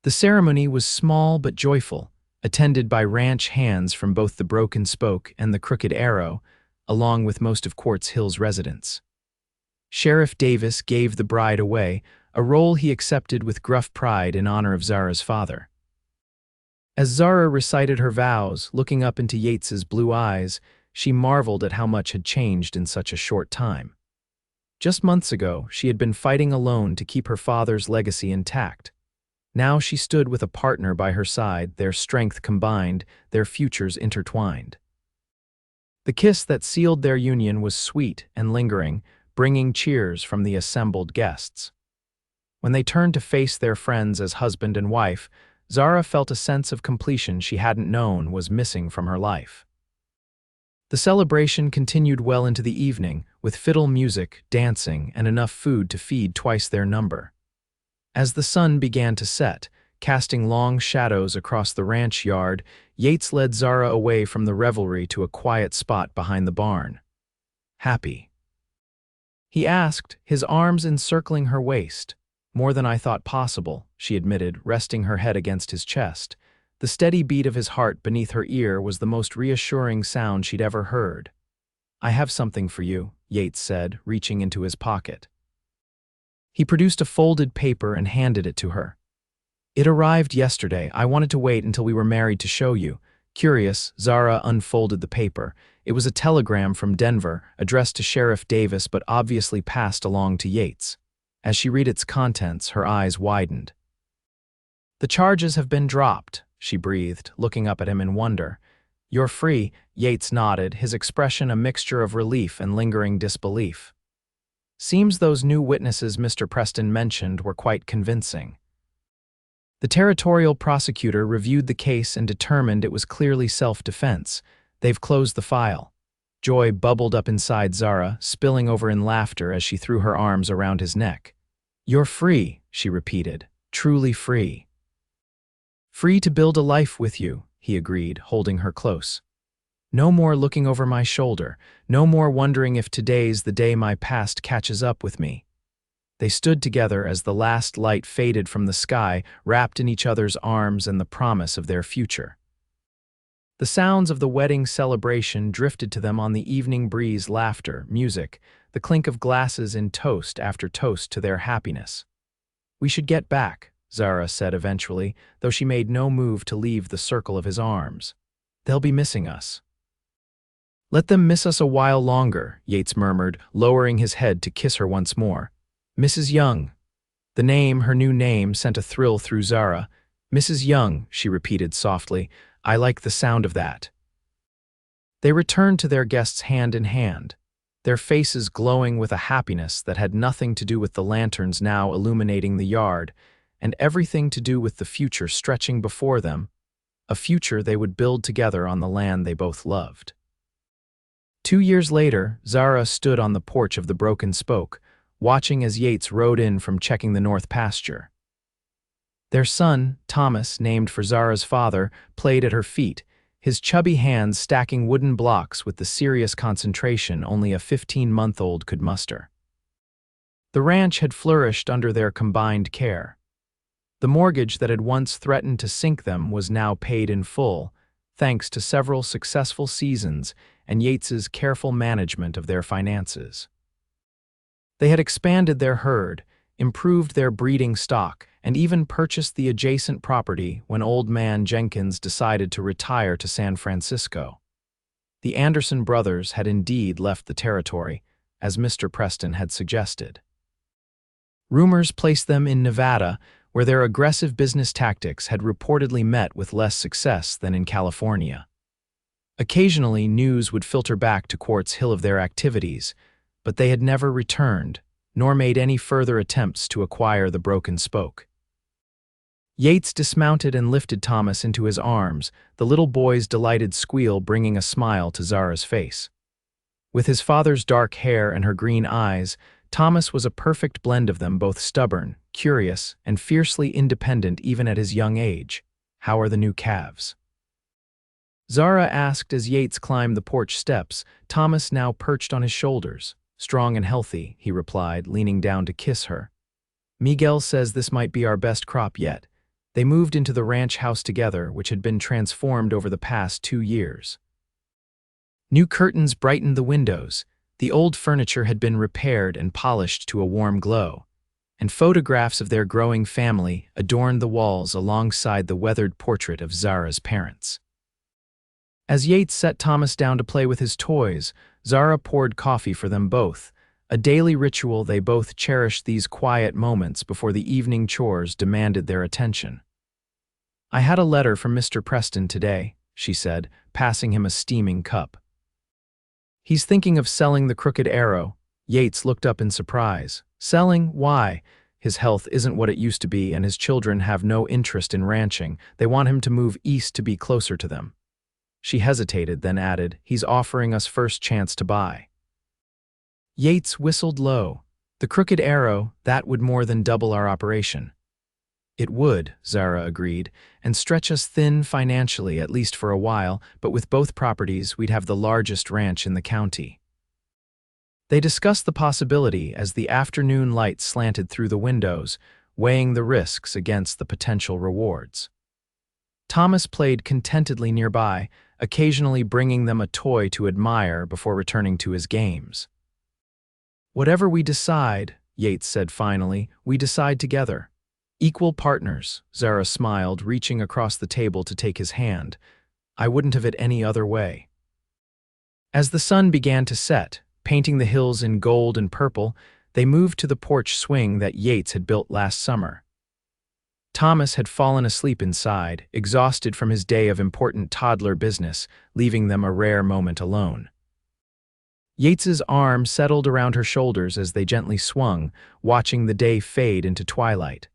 The ceremony was small but joyful, attended by ranch hands from both the Broken Spoke and the Crooked Arrow, along with most of Quartz Hill's residents. Sheriff Davis gave the bride away, a role he accepted with gruff pride in honor of Zara's father. As Zara recited her vows, looking up into Yates's blue eyes, she marveled at how much had changed in such a short time. Just months ago, she had been fighting alone to keep her father's legacy intact. Now she stood with a partner by her side, their strength combined, their futures intertwined. The kiss that sealed their union was sweet and lingering, bringing cheers from the assembled guests. When they turned to face their friends as husband and wife, Zara felt a sense of completion she hadn't known was missing from her life. The celebration continued well into the evening, with fiddle music, dancing, and enough food to feed twice their number. As the sun began to set, casting long shadows across the ranch yard, Yates led Zara away from the revelry to a quiet spot behind the barn. "Happy?" he asked, his arms encircling her waist. "More than I thought possible," she admitted, resting her head against his chest. The steady beat of his heart beneath her ear was the most reassuring sound she'd ever heard. "I have something for you," Yates said, reaching into his pocket. He produced a folded paper and handed it to her. "It arrived yesterday. I wanted to wait until we were married to show you." Curious, Zara unfolded the paper. It was a telegram from Denver, addressed to Sheriff Davis but obviously passed along to Yates. As she read its contents, her eyes widened. "The charges have been dropped," she breathed, looking up at him in wonder. "You're free," Yates nodded, his expression a mixture of relief and lingering disbelief. "Seems those new witnesses Mr. Preston mentioned were quite convincing." The territorial prosecutor reviewed the case and determined it was clearly self-defense. "They've closed the file." Joy bubbled up inside Zara, spilling over in laughter as she threw her arms around his neck. "You're free," she repeated, "truly free." "Free to build a life with you," he agreed, holding her close. "No more looking over my shoulder, no more wondering if today's the day my past catches up with me." They stood together as the last light faded from the sky, wrapped in each other's arms and the promise of their future. The sounds of the wedding celebration drifted to them on the evening breeze: laughter, music, the clink of glasses in toast after toast to their happiness. "We should get back," Zara said eventually, though she made no move to leave the circle of his arms. "They'll be missing us." "Let them miss us a while longer," Yates murmured, lowering his head to kiss her once more. "Mrs. Young." The name, her new name, sent a thrill through Zara. "Mrs. Young," she repeated softly. "I like the sound of that." They returned to their guests hand in hand, their faces glowing with a happiness that had nothing to do with the lanterns now illuminating the yard, and everything to do with the future stretching before them, a future they would build together on the land they both loved. 2 years later, Zara stood on the porch of the Broken Spoke, watching as Yates rode in from checking the north pasture. Their son, Thomas, named for Zara's father, played at her feet, his chubby hands stacking wooden blocks with the serious concentration only a 15-month-old could muster. The ranch had flourished under their combined care. The mortgage that had once threatened to sink them was now paid in full, thanks to several successful seasons and Yates's careful management of their finances. They had expanded their herd, improved their breeding stock, and even purchased the adjacent property when old man Jenkins decided to retire to San Francisco. The Anderson brothers had indeed left the territory, as Mr. Preston had suggested. Rumors placed them in Nevada, where their aggressive business tactics had reportedly met with less success than in California. Occasionally, news would filter back to Quartz Hill of their activities, but they had never returned, nor made any further attempts to acquire the Broken Spoke. Yates dismounted and lifted Thomas into his arms, the little boy's delighted squeal bringing a smile to Zara's face. With his father's dark hair and her green eyes, Thomas was a perfect blend of them, both stubborn, curious, and fiercely independent even at his young age. "How are the new calves?" Zara asked as Yates climbed the porch steps, Thomas now perched on his shoulders. "Strong and healthy," he replied, leaning down to kiss her. "Miguel says this might be our best crop yet." They moved into the ranch house together, which had been transformed over the past 2 years. New curtains brightened the windows, the old furniture had been repaired and polished to a warm glow, and photographs of their growing family adorned the walls alongside the weathered portrait of Zara's parents. As Yates set Thomas down to play with his toys, Zara poured coffee for them both, a daily ritual they both cherished these quiet moments before the evening chores demanded their attention. "I had a letter from Mr. Preston today," she said, passing him a steaming cup. "He's thinking of selling the Crooked Arrow." Yates looked up in surprise. "Selling? Why? His health isn't what it used to be, and his children have no interest in ranching. They want him to move east to be closer to them." She hesitated, then added, "He's offering us first chance to buy." Yates whistled low. "The Crooked Arrow, that would more than double our operation." "It would," Zara agreed, "and stretch us thin financially, at least for a while, but with both properties, we'd have the largest ranch in the county." They discussed the possibility as the afternoon light slanted through the windows, weighing the risks against the potential rewards. Thomas played contentedly nearby, occasionally bringing them a toy to admire before returning to his games. "Whatever we decide," Yates said finally, "we decide together. Equal partners," Zara smiled, reaching across the table to take his hand. "I wouldn't have it any other way." As the sun began to set, painting the hills in gold and purple, they moved to the porch swing that Yates had built last summer. Thomas had fallen asleep inside, exhausted from his day of important toddler business, leaving them a rare moment alone. Yates's arm settled around her shoulders as they gently swung, watching the day fade into twilight.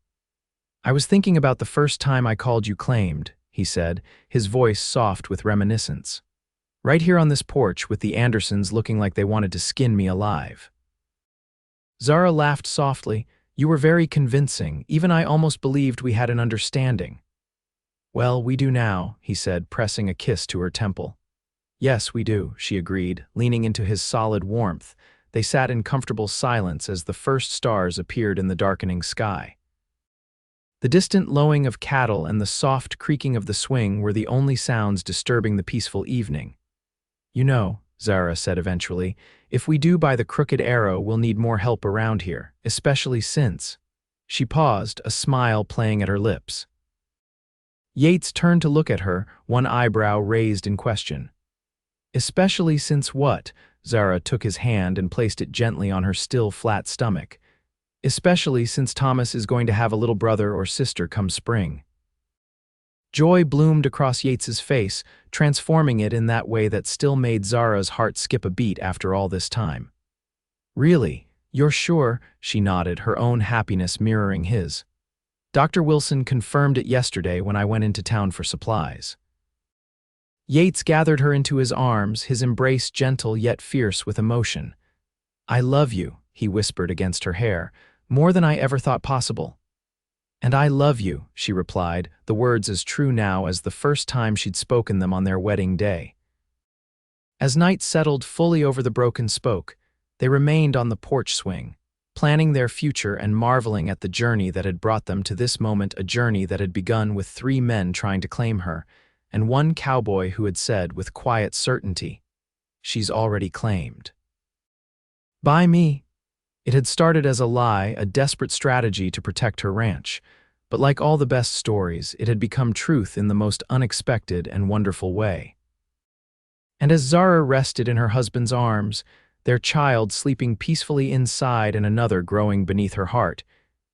"I was thinking about the first time I called you claimed," he said, his voice soft with reminiscence. "Right here on this porch with the Andersons looking like they wanted to skin me alive." Zara laughed softly. "You were very convincing. Even I almost believed we had an understanding." "Well, we do now," he said, pressing a kiss to her temple. "Yes, we do," she agreed, leaning into his solid warmth. They sat in comfortable silence as the first stars appeared in the darkening sky. The distant lowing of cattle and the soft creaking of the swing were the only sounds disturbing the peaceful evening. "You know," Zara said eventually, "if we do buy the Crooked Arrow, we'll need more help around here, especially since—" She paused, a smile playing at her lips. Yates turned to look at her, one eyebrow raised in question. "Especially since what?" Zara took his hand and placed it gently on her still flat stomach. "Especially since Thomas is going to have a little brother or sister come spring." Joy bloomed across Yates's face, transforming it in that way that still made Zara's heart skip a beat after all this time. "Really? You're sure?" She nodded, her own happiness mirroring his. "Dr. Wilson confirmed it yesterday when I went into town for supplies." Yates gathered her into his arms, his embrace gentle yet fierce with emotion. "I love you," he whispered against her hair, "more than I ever thought possible." "And I love you," she replied, the words as true now as the first time she'd spoken them on their wedding day. As night settled fully over the broken spoke, they remained on the porch swing, planning their future and marveling at the journey that had brought them to this moment, a journey that had begun with 3 men trying to claim her, and one cowboy who had said with quiet certainty, "She's already claimed." "By me." It had started as a lie, a desperate strategy to protect her ranch, but like all the best stories, it had become truth in the most unexpected and wonderful way. And as Zara rested in her husband's arms, their child sleeping peacefully inside and another growing beneath her heart,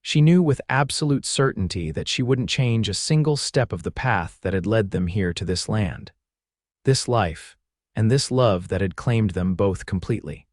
she knew with absolute certainty that she wouldn't change a single step of the path that had led them here to this land, this life, and this love that had claimed them both completely.